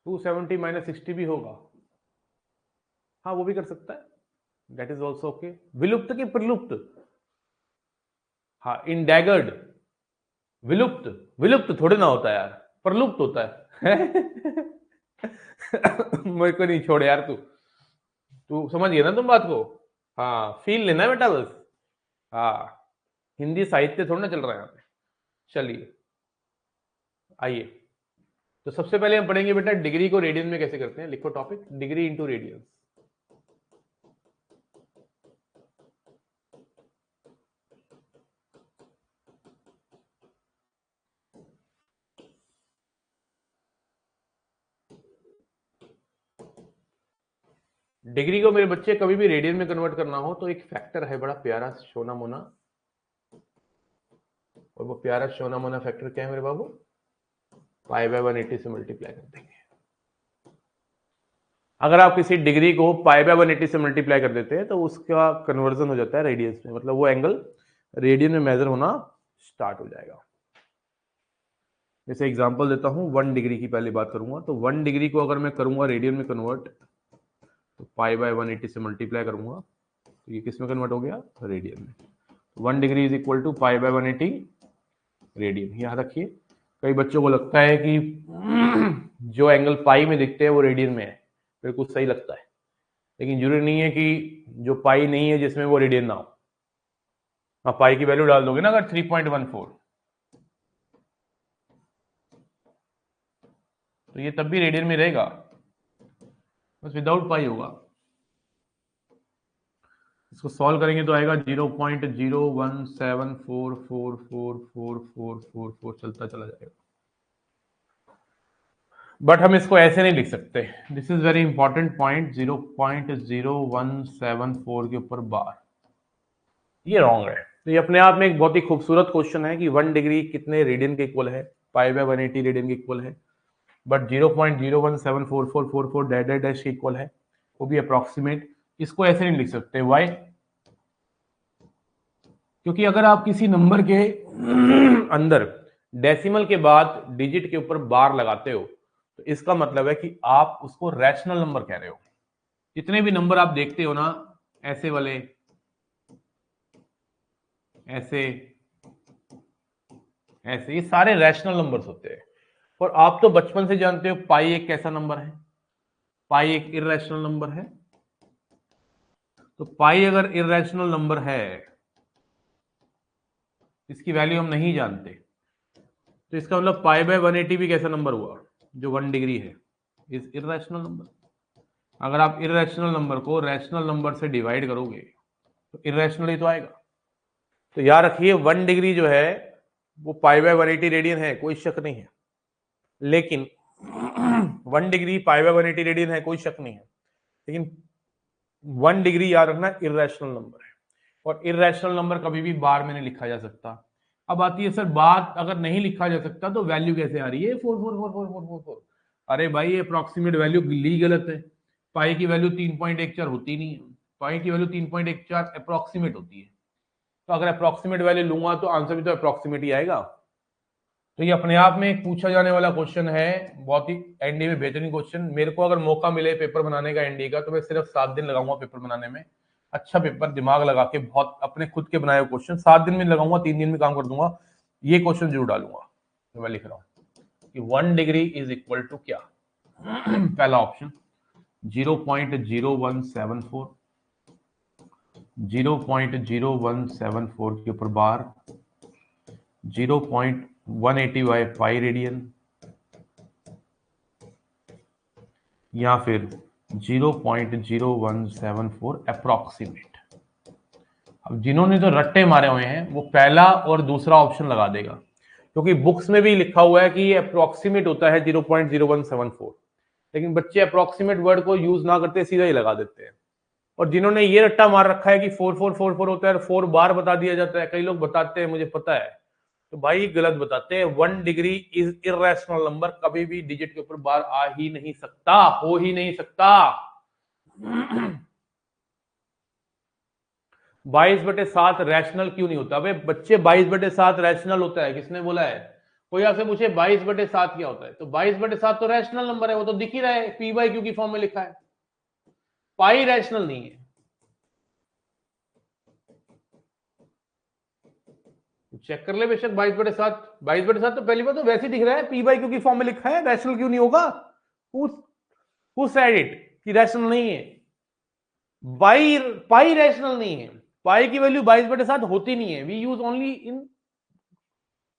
270 माइनस 60 भी होगा, हाँ वो भी कर सकता है, दैट इज ऑल्सो ओके। विलुप्त की प्रलुप्त, हाँ इंडैगर्ड, विलुप्त, विलुप्त थोड़े ना होता है यार, प्रलुप्त होता है। मेरे को नहीं, छोड़ यार, तू तू समझ गया ना तुम बात को, हाँ फील लेना है बेटा बस, हाँ हिंदी साहित्य थोड़ा ना चल रहा है यहाँ पे। चलिए आइए, तो सबसे पहले हम पढ़ेंगे बेटा डिग्री को रेडियन में कैसे करते हैं। लिखो topic, degree into radian. Degree को मेरे बच्चे कभी भी रेडियन में कन्वर्ट करना हो तो एक फैक्टर है बड़ा प्यारा सोना मोना, और वो प्यारा सोना मोना फैक्टर क्या है मेरे बाबू? पाई बाय 180 से मल्टीप्लाई कर देंगे। अगर आप किसी डिग्री को पाई बाय 180 से मल्टीप्लाई कर देते हैं तो उसका कन्वर्जन हो जाता है रेडियंस में, मतलब वो एंगल रेडियन में मेजर होना स्टार्ट हो जाएगा। जैसे एग्जांपल देता हूं, 1 डिग्री की पहले बात करूंगा, तो 1 डिग्री को अगर मैं करूंगा रेडियन में कन्वर्ट, तो पाई बाय 180 से मल्टीप्लाई करूंगा, तो ये किस में कन्वर्ट हो गया? रेडियन में। 1 degree is equal to pi by 180 radian. याद रखिए, कई बच्चों को लगता है कि जो एंगल पाई में दिखते हैं वो रेडियन में है, बिल्कुल सही लगता है, लेकिन जरूरी नहीं है कि जो पाई नहीं है जिसमें वो रेडियन ना हो। हाँ पाई की वैल्यू डाल दोगे ना अगर 3.14, तो ये तब भी रेडियन में रहेगा, बस विदाउट पाई होगा। इसको सॉल्व करेंगे तो आएगा 0.0174444444 चलता चला जाएगा। बट हम इसको ऐसे नहीं लिख सकते, this is very important point, 0.0174 के ऊपर बार, ये रॉन्ग है। तो ये अपने आप में एक बहुत ही खूबसूरत क्वेश्चन है कि 1 डिग्री कितने रेडियन के इक्वल है? पाई बाय 180 रेडियन के इक्वल है, बट 0.01744444 डैश डैश डैश के इक्वल है, वो भी अप्रोक्सीमेट। इसको ऐसे नहीं लिख सकते, वाई? क्योंकि अगर आप किसी नंबर के अंदर डेसिमल के बाद डिजिट के ऊपर बार लगाते हो तो इसका मतलब है कि आप उसको रैशनल नंबर कह रहे हो। जितने भी नंबर आप देखते हो ना, ऐसे वाले, ऐसे, ऐसे, ये सारे रैशनल नंबर्स होते हैं। और आप तो बचपन से जानते हो पाई एक कैसा नंबर है, पाई एक इररेशनल नंबर है। तो पाई अगर इररेशनल नंबर है, इसकी वैल्यू हम नहीं जानते, तो इसका मतलब पाई बाय 180 भी कैसा नंबर हुआ? जो 1 डिग्री है, इज इररेशनल नंबर। अगर आप इररेशनल नंबर को रैशनल नंबर से डिवाइड करोगे तो इररेशनल ही तो आएगा। तो याद रखिए 1 डिग्री जो है वो पाई बाय 180 रेडियन है, कोई शक नहीं है, लेकिन 1 डिग्री पाई बाय 180 रेडियन है, कोई शक नहीं है, लेकिन 1 डिग्री याद रखना इररेशनल नंबर है, और इररेशनल नंबर कभी भी बार में नहीं लिखा जा सकता। अब आती है सर बात, अगर नहीं लिखा जा सकता तो वैल्यू कैसे आ रही है 4444444? अरे भाई ये अप्रोक्सीमेट वैल्यू ली गलत है, पाई की वैल्यू 3.14 होती नहीं है, पाई की वैल्यू 3.14 अप्रोक्सीमेट होती है। तो अगर अप्रोक्सीमेट वैल्यू लूंगा तो आंसर भी तो अप्रोक्सीमेट ही आएगा। तो ये अपने आप में एक पूछा जाने वाला क्वेश्चन है, बहुत ही एनडीए में बेहतरीन क्वेश्चन। मेरे को अगर मौका मिले पेपर बनाने का एनडीए का, तो मैं सिर्फ 7 दिन लगाऊंगा पेपर बनाने में। अच्छा पेपर, दिमाग लगा के, बहुत अपने खुद के बनाए हुए क्वेश्चन 7 दिन में लगाऊंगा, 3 दिन में काम कर दूंगा। ये क्वेश्चन जरूर डालूंगा। मैं लिख रहा हूँ कि 1 डिग्री इज इक्वल टू क्या? पहला ऑप्शन 0.0174, 0.0174 के ऊपर बार, 0.180 बाय पाई रेडियन, या फिर 0.0174 अप्रोक्सीमेट। अब जिन्होंने तो रट्टे मारे हुए हैं वो पहला और दूसरा ऑप्शन लगा देगा, क्योंकि बुक्स में भी लिखा हुआ है कि ये अप्रोक्सीमेट होता है 0.0174, लेकिन बच्चे अप्रोक्सीमेट वर्ड को यूज ना करते सीधा ही लगा देते हैं। और जिन्होंने ये रट्टा मार रखा है कि 4444 होता है, 4 बार बता दिया जाता है, कई लोग बताते हैं, मुझे पता है, तो भाई गलत बताते हैं। 1 डिग्री इज इरेशनल नंबर, कभी भी डिजिट के ऊपर बार आ ही नहीं सकता, हो ही नहीं सकता। 22/7 रैशनल क्यों नहीं होता? अबे बच्चे 22/7 रैशनल होता है, किसने बोला है? कोई आपसे पूछे 22/7 क्या होता है, तो 22/7 तो रैशनल नंबर है, वो तो दिख ही रहा है, पी बाई क्यू की फॉर्म में लिखा है। पाई रैशनल नहीं है। चेक कर ले बेशक, 22/7, 22/7 तो पहली बार तो वैसे दिख रहा है, पी बाई क्यू की फॉर्म में लिखा है, रैशनल क्यों नहीं होगा? हु सेड इट कि रैशनल नहीं है? पाई रैशनल नहीं है, पाई की वैल्यू 22/7 होती नहीं है, we use only in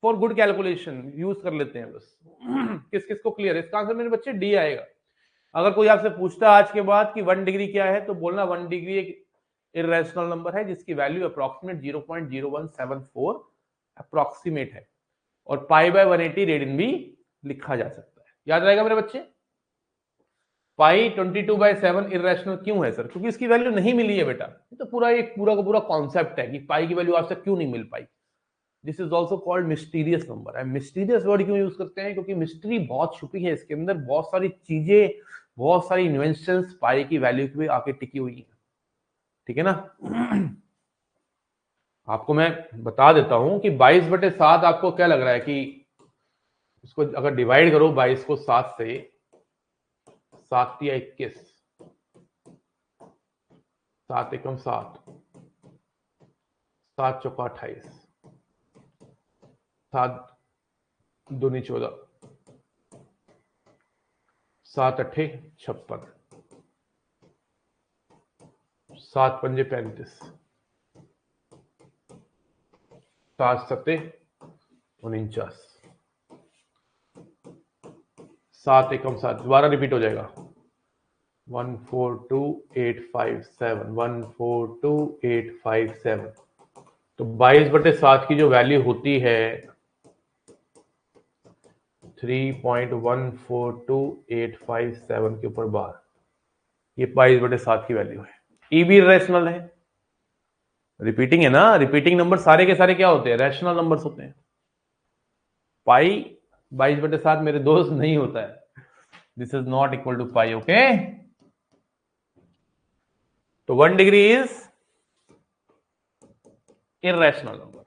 for good calculation, use कर लेते हैं बस। किस किस को क्लियर है? इसका आंसर मेरे बच्चे डी आएगा। अगर कोई आपसे पूछता है आज के बाद कि 1 डिग्री क्या है, तो बोलना 1 डिग्री एक इरेशनल नंबर है जिसकी वैल्यू अप्रोक्सीमेट 0.0174 अप्रोक्सीमेट है, और पाई बाय 180 रेडियन भी लिखा जा सकता है। याद रहेगा मेरे बच्चे? पाई 22/7 इरेशनल क्यों है सर? क्योंकि इसकी वैल्यू नहीं मिली है बेटा। ये तो पूरा एक पूरा का पूरा कॉन्सेप्ट है कि पाई की वैल्यू आपसे क्यों नहीं मिल पाई। This is also called mysterious number. Mysterious word क्यों यूज करते हैं? क्योंकि मिस्ट्री बहुत छुपी है इसके अंदर, बहुत सारी चीजें, बहुत सारी इन्वेंशंस पाई की वैल्यू की भी आके टिकी हुई है। ठीक है ना? आपको मैं बता देता हूं कि 22/7 आपको क्या लग रहा है कि इसको अगर डिवाइड करो 22 को 7 से, 7 या 21, 7 एकम 7, 7 चौका 28, 7 दूनी 14, 7 अट्ठे 56, 7 पंजे 35, 7 सत्ते 49, 7 एकम 7, दोबारा रिपीट हो जाएगा, 142857, 142857। तो 22/7 की जो वैल्यू होती है 3.142857 के ऊपर बार, ये 22/7 की वैल्यू है। ई भी रैशनल है, रिपीटिंग है ना, रिपीटिंग नंबर सारे के सारे क्या होते हैं? रैशनल नंबर्स होते हैं। पाई 22/7 मेरे दोस्त नहीं होता है, this is not equal to pi. Okay, तो 1 degree is irrational number.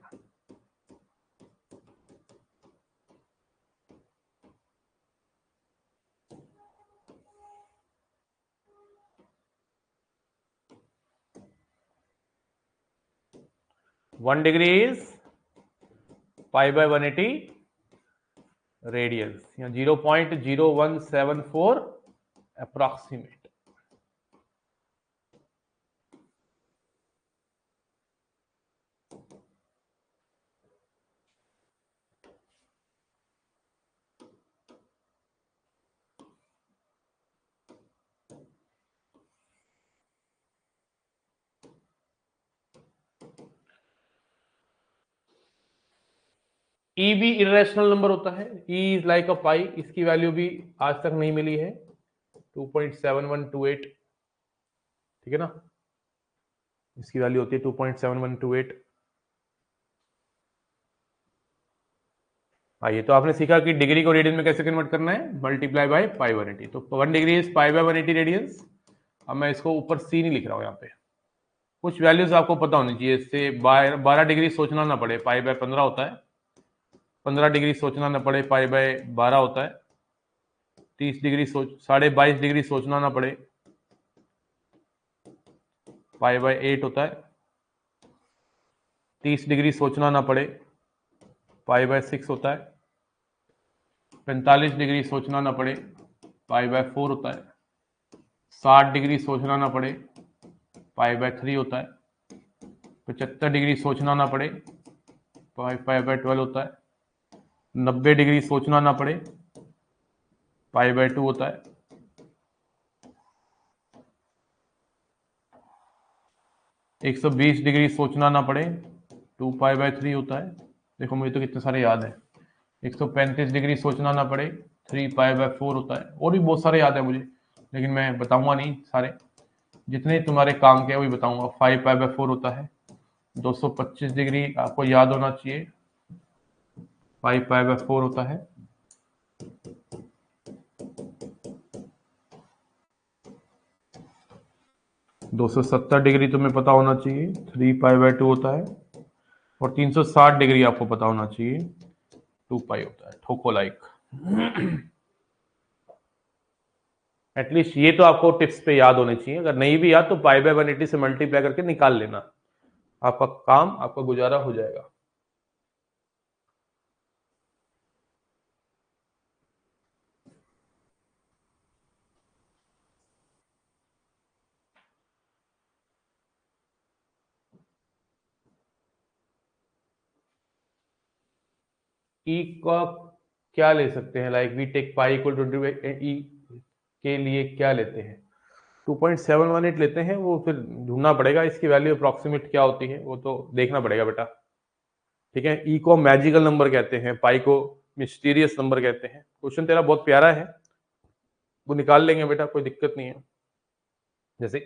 One degree is pi by 180 radians, या 0.0174 अप्रोक्सीमेट। ई भी इरेशनल नंबर होता है, ई इज लाइक अ पाई, इसकी वैल्यू भी आज तक नहीं मिली है, 2.7128। ठीक है ना, इसकी वैल्यू होती है 2.7128। आइए, तो आपने सीखा कि डिग्री को रेडियन में कैसे कन्वर्ट करना है, मल्टीप्लाई बाय पाई 180। तो 1 degree is pi by 180 radians. अब मैं इसको ऊपर सी नहीं लिख रहा हूं, यहाँ पे कुछ वैल्यूज आपको पता होनी चाहिए, इससे 12 डिग्री सोचना ना पड़े, पाई बाय 15 होता है, 15 डिग्री सोचना ना पड़े, पाई बाय 12 होता है, 30 डिग्री सोच 22.5 डिग्री सोचना ना पड़े, पाई बाय 8 होता है, 30 डिग्री सोचना ना पड़े, पाई बाय 6 होता है, 45 डिग्री सोचना ना पड़े, पाई बाय 4 होता है, 60 डिग्री सोचना ना पड़े, π/3 होता है। 75 डिग्री सोचना ना पड़े, π/12 होता है। 90 डिग्री सोचना ना पड़े, π/2 होता है। 120 डिग्री सोचना ना पड़े, 2π/3 होता है। देखो मुझे तो कितने सारे याद है। 135 डिग्री सोचना ना पड़े, 3π/4 होता है। और भी बहुत सारे याद है मुझे, लेकिन मैं बताऊंगा नहीं सारे, जितने तुम्हारे काम के वही बताऊंगा। 5π/4 होता है। 225 डिग्री आपको याद होना चाहिए, 5π/4 होता है। 270 डिग्री तुम्हें पता होना चाहिए, 3π/2 होता है। और 360 डिग्री आपको पता होना चाहिए, 2π होता है। ठोको लाइक। एटलीस्ट ये तो आपको टिप्स पे याद होने चाहिए। अगर नहीं भी याद तो π/180 से मल्टीप्लाई करके निकाल लेना, आपका काम, आपका गुजारा हो जाएगा। ई का क्या ले सकते हैं, like we take pi equal to E के लिए क्या लेते हैं, 2.718 लेते हैं। वो फिर ढूंढना पड़ेगा इसकी वैल्यू अप्रॉक्सीमेट क्या होती है, वो तो देखना पड़ेगा बेटा। ठीक है, ई को मैजिकल नंबर कहते हैं, पाई को मिस्टीरियस नंबर कहते हैं। क्वेश्चन तेरा बहुत प्यारा है, वो निकाल लेंगे बेटा, कोई दिक्कत नहीं है। जैसे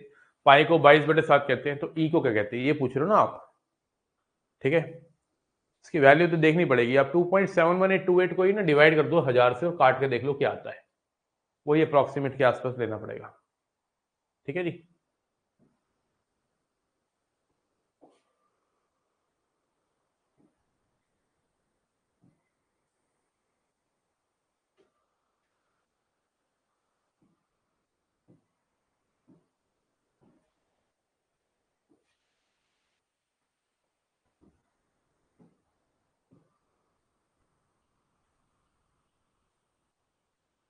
पाई को 22/7 कहते हैं, तो ई को क्या कहते हैं ये पूछ रहे हो ना आप। ठीक है, इसकी वैल्यू तो देखनी पड़ेगी। आप 2.71828 को ही ना डिवाइड कर दो 1000 से और काट के देख लो क्या आता है, वही अप्रॉक्सीमेट के आसपास लेना पड़ेगा। ठीक है जी।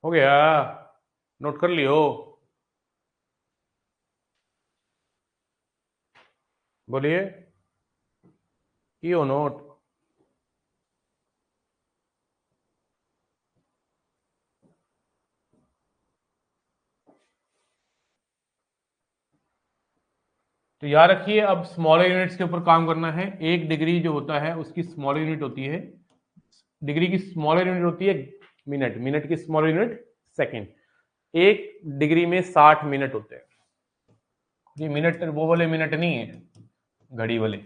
हो गया, नोट कर लियो, बोलिए की हो नोट। तो याद रखिए, अब स्मॉलर यूनिट्स के ऊपर काम करना है। एक डिग्री जो होता है उसकी स्मॉलर यूनिट होती है, डिग्री की स्मॉलर यूनिट होती है मिनट, मिनट की स्मॉलर यूनिट सेकंड। एक डिग्री में 60 मिनट होते हैं। ये मिनट वो वाले मिनट नहीं है, घड़ी वाले।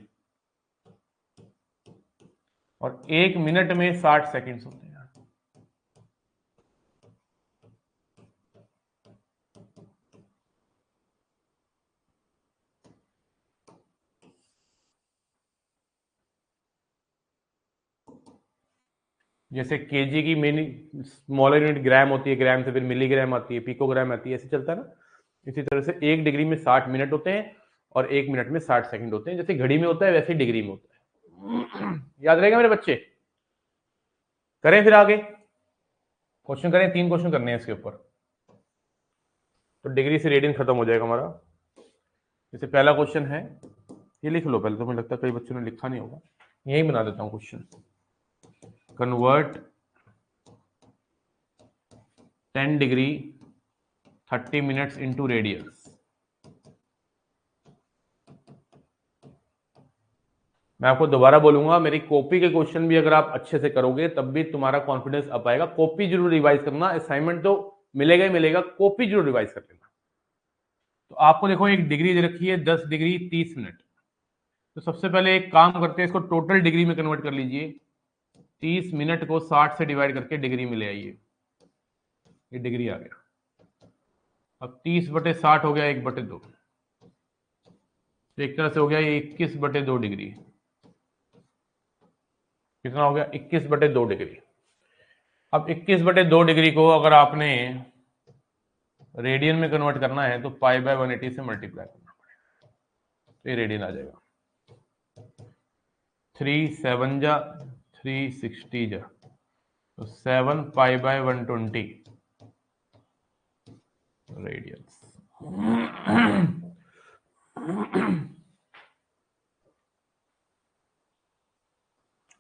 और एक मिनट में 60 सेकंड्स होते हैं। जैसे केजी की मिनी स्मॉलर यूनिट ग्राम होती है, ग्राम से फिर मिलीग्राम आती है, पिकोग्राम आती है, ऐसे चलता है ना। इसी तरह से एक डिग्री में 60 मिनट होते हैं और एक मिनट में 60 सेकंड होते हैं। जैसे घड़ी में होता है वैसे डिग्री में होता है। याद रहेगा मेरे बच्चे। करें फिर आगे क्वेश्चन करें, 3 क्वेश्चन करने हैं इसके ऊपर, तो डिग्री से रेडियन खत्म हो जाएगा हमारा। जैसे पहला क्वेश्चन है, ये लिख लो पहले, तो मुझे लगता है कई बच्चों ने लिखा नहीं होगा, यही बना देता हूं question. Convert 10 degree 30 minutes into radius. मैं आपको दोबारा बोलूंगा, मेरी कॉपी के क्वेश्चन भी अगर आप अच्छे से करोगे तब भी तुम्हारा कॉन्फिडेंस अप आएगा। कॉपी जरूर रिवाइज करना, असाइनमेंट तो मिलेगा ही मिलेगा, कॉपी जरूर रिवाइज कर लेना। तो आपको देखो एक डिग्री दे रखी है 10 डिग्री 30 मिनट। तो सबसे पहले एक काम करते हैं, इसको टोटल डिग्री में कन्वर्ट कर लीजिए। 30 मिनट को 60 से डिवाइड करके डिग्री में ले आइए, ये डिग्री आ गया। अब 30/60 हो गया 1/2, एक तरह से हो गया ये 21/2 डिग्री। कितना हो गया 21/2 डिग्री। अब 21/2 डिग्री को अगर आपने रेडियन में कन्वर्ट करना है तो π/180 से मल्टीप्लाई करना पड़ेगा, तो ये रेडियन आ जाएगा। 3 7 जा 360 जा, तो 7 π/120 रेडियंस।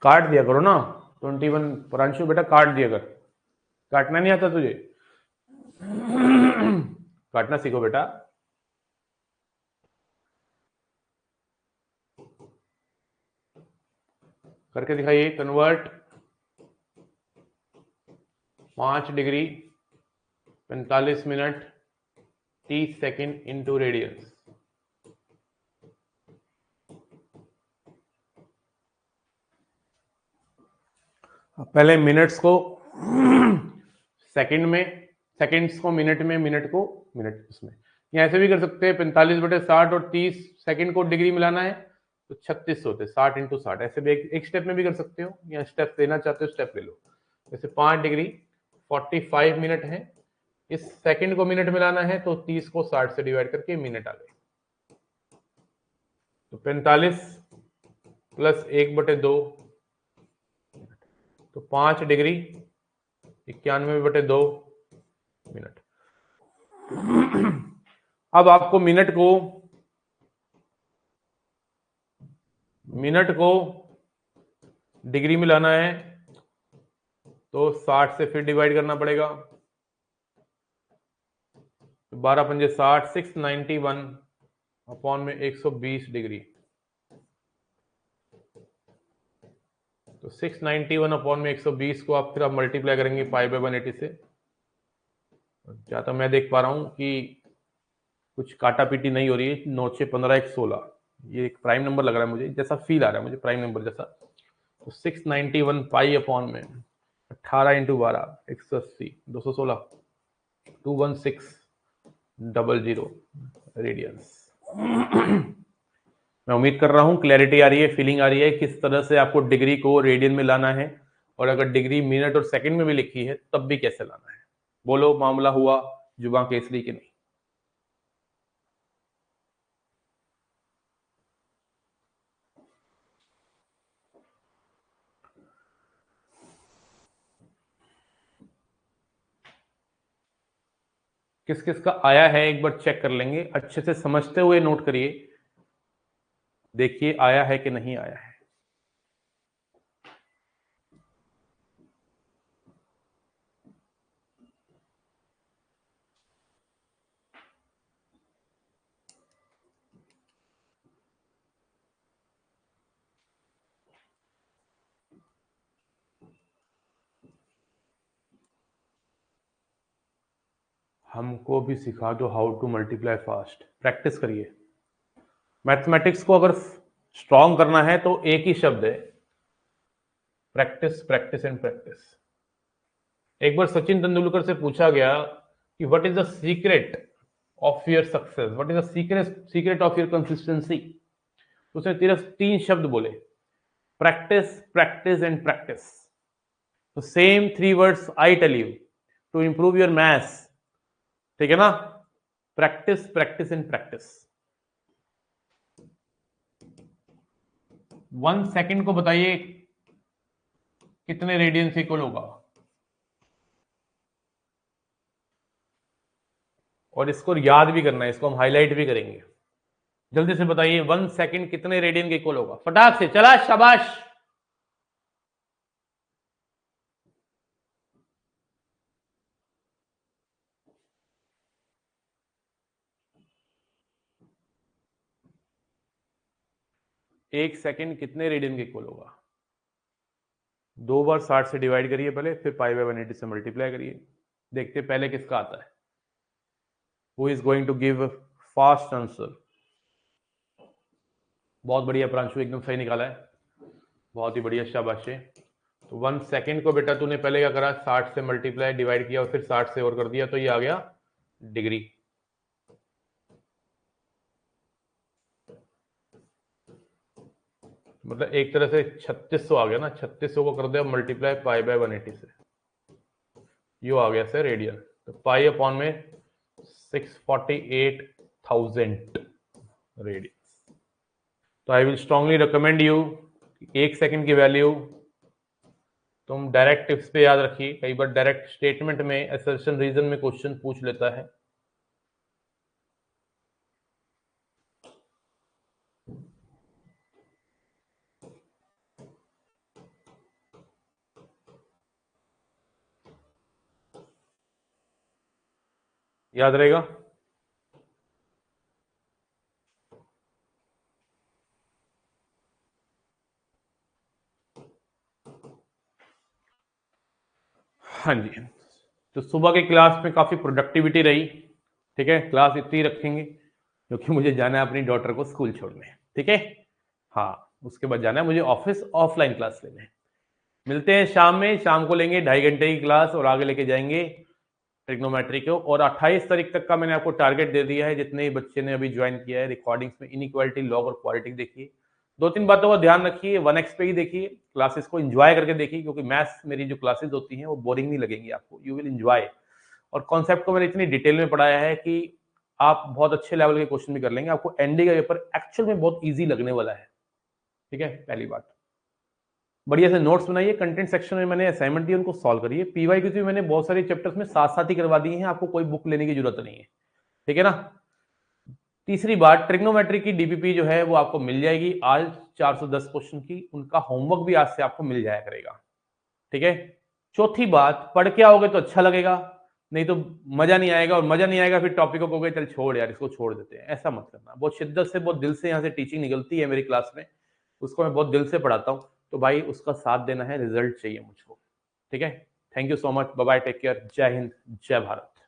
काट दिया करो ना 21 प्रांशु बेटा, काट दिया कर। काटना नहीं आता तुझे? काटना सीखो बेटा। करके दिखाइए convert 5 degree 45 minute 30 second into radians. पहले मिनट्स को सेकंड में, सेकंड्स को मिनट में, मिनट को मिनट इसमें। या ऐसे भी कर सकते हैं 45/60 और 30 सेकंड को डिग्री मिलाना है तो 36 होते, 60 इंटू 60। ऐसे भी एक स्टेप में भी कर सकते हो, या स्टेप लेना चाहते हो स्टेप ले लो। जैसे 5 डिग्री 45 मिनट है, इस सेकंड को मिनट मिलाना है तो 30 को 60 से डिवाइड करके मिनट आ गए। तो 45 प्लस 1/2 तो 5 डिग्री 91/2 मिनट। अब आपको मिनट को डिग्री में लाना है तो 60 से फिर डिवाइड करना पड़ेगा। 12 पंजे 60, 691 अपॉन में 120 डिग्री। तो 691 अपॉन में 120 को आप फिर आप मल्टीप्लाई करेंगे π/180 से। जहाँ तक मैं देख पा रहा हूं कि कुछ काटा पीटी नहीं हो रही है। 9 6 15 1 16 ये एक प्राइम नंबर लग रहा है मुझे, जैसा फील आ रहा है मुझे प्राइम नंबर जैसा। तो 691 पाई अपॉन में 18 इंटू 12 180 216 21600 रेडियंस। मैं उम्मीद कर रहा हूं क्लैरिटी आ रही है, फीलिंग आ रही है किस तरह से आपको डिग्री को रेडियन में लाना है, और अगर डिग्री मिनट और सेकंड में भी लिखी है तब भी कैसे लाना है। बोलो मामला हुआ जुबान केसरी की नहीं? किस किस का आया है एक बार चेक कर लेंगे, अच्छे से समझते हुए नोट करिए, देखिए आया है कि नहीं आया है। हमको भी सिखा दो how to multiply fast. Practice करिए। मैथमेटिक्स को अगर स्ट्रॉन्ग करना है तो एक ही शब्द है, प्रैक्टिस, प्रैक्टिस एंड प्रैक्टिस। एक बार सचिन तेंदुलकर से पूछा गया कि what is the secret of your success, what is the secret of your consistency. तो उसने सिर्फ 3 शब्द बोले, प्रैक्टिस, प्रैक्टिस एंड प्रैक्टिस। तो same 3 words I tell you to improve your maths, ठीक है ना? Practice, practice and practice. 1 second को बताइए कितने रेडियंस इक्वल होगा, और इसको याद भी करना है, इसको हम हाईलाइट भी करेंगे। जल्दी से बताइए 1 सेकंड कितने रेडियन के इक्वल होगा, फटाक से, चला शाबाश। एक सेकंड कितने रेडियन के इक्वल होगा? 2 बार 60 से डिवाइड करिए पहले, फिर π/180 से मल्टीप्लाई करिए। देखते पहले किसका आता है। Who is going to give fast answer? बहुत बढ़िया प्रांशु, एकदम सही निकाला है, बहुत ही बढ़िया, शाबाश। तो 1 सेकंड को बेटा तूने पहले क्या करा, 60 से मल्टीप्लाई डिवाइड किया और फिर 60 से और कर दिया, तो ये आ गया डिग्री। मतलब एक तरह से 3600 आ गया ना, 3600 को कर दिया मल्टीप्लाई π/180 से, यो आ गया सर रेडियन। तो पाई अपॉन में 648,000 रेडियंस। तो I will strongly recommend you, 1 second की वैल्यू तुम डायरेक्ट टिप्स पे याद रखिए। कई बार डायरेक्ट स्टेटमेंट में असर्शन रीजन में क्वेश्चन पूछ लेता है, याद रहेगा। हाँ जी, तो सुबह की क्लास में काफ़ी प्रोडक्टिविटी रही। ठीक है, क्लास इतनी रखेंगे क्योंकि मुझे जाना है अपनी डॉटर को स्कूल छोड़ने। ठीक है, हाँ, उसके बाद जाना है मुझे ऑफिस, ऑफलाइन क्लास लेने। मिलते हैं शाम में, शाम को लेंगे 2.5 घंटे की क्लास और आगे लेके जाएंगे ट्रिग्नोमेट्री को। और 28 तारीख तक का मैंने आपको टारगेट दे दिया है, जितने बच्चे ने अभी ज्वाइन किया है। रिकॉर्डिंग्स में इनइक्वालिटी, लॉग और क्वालिटी देखिए। 2-3 बातों का ध्यान रखिए, 1x पे ही देखिए, क्लासेस को एंजॉय करके देखिए, क्योंकि मैथ्स मेरी जो क्लासेस होती हैं वो बोरिंग नहीं लगेंगी आपको, यू विल एंजॉय। और कॉन्सेप्ट को मैंने इतनी डिटेल में पढ़ाया है कि आप बहुत अच्छे लेवल के क्वेश्चन भी कर लेंगे। आपको एनडी का पेपर एक्चुअल में बहुत ईजी लगने वाला है। ठीक है, पहली बात। बढ़िया से नोट्स बनाइए, कंटेंट सेक्शन में मैंने असाइनमेंट दिए उनको सॉल्व करिए। पीवाई भी मैंने बहुत सारे चैप्टर्स में साथ साथ ही करवा दिए हैं, आपको कोई बुक लेने की जरूरत नहीं है। ठीक है ना। तीसरी बात, ट्रिग्नोमेट्री की डीपीपी जो है वो आपको मिल जाएगी आज, 410 क्वेश्चन की, उनका होमवर्क भी आज से आपको मिल जाया करेगा। ठीक है। चौथी बात, पढ़ के आओगे तो अच्छा लगेगा, नहीं तो मजा नहीं आएगा, और मजा नहीं आएगा फिर टॉपिक को कहोगे चल छोड़ यार इसको छोड़ देते हैं। ऐसा मत करना, बहुत शिद्दत से, बहुत दिल से यहाँ से टीचिंग निकलती है मेरी क्लास में, उसको मैं बहुत दिल से पढ़ाता हूँ। तो भाई उसका साथ देना है, रिजल्ट चाहिए मुझको। ठीक है। Thank you so much, bye bye, take care, जय हिंद, जय भारत।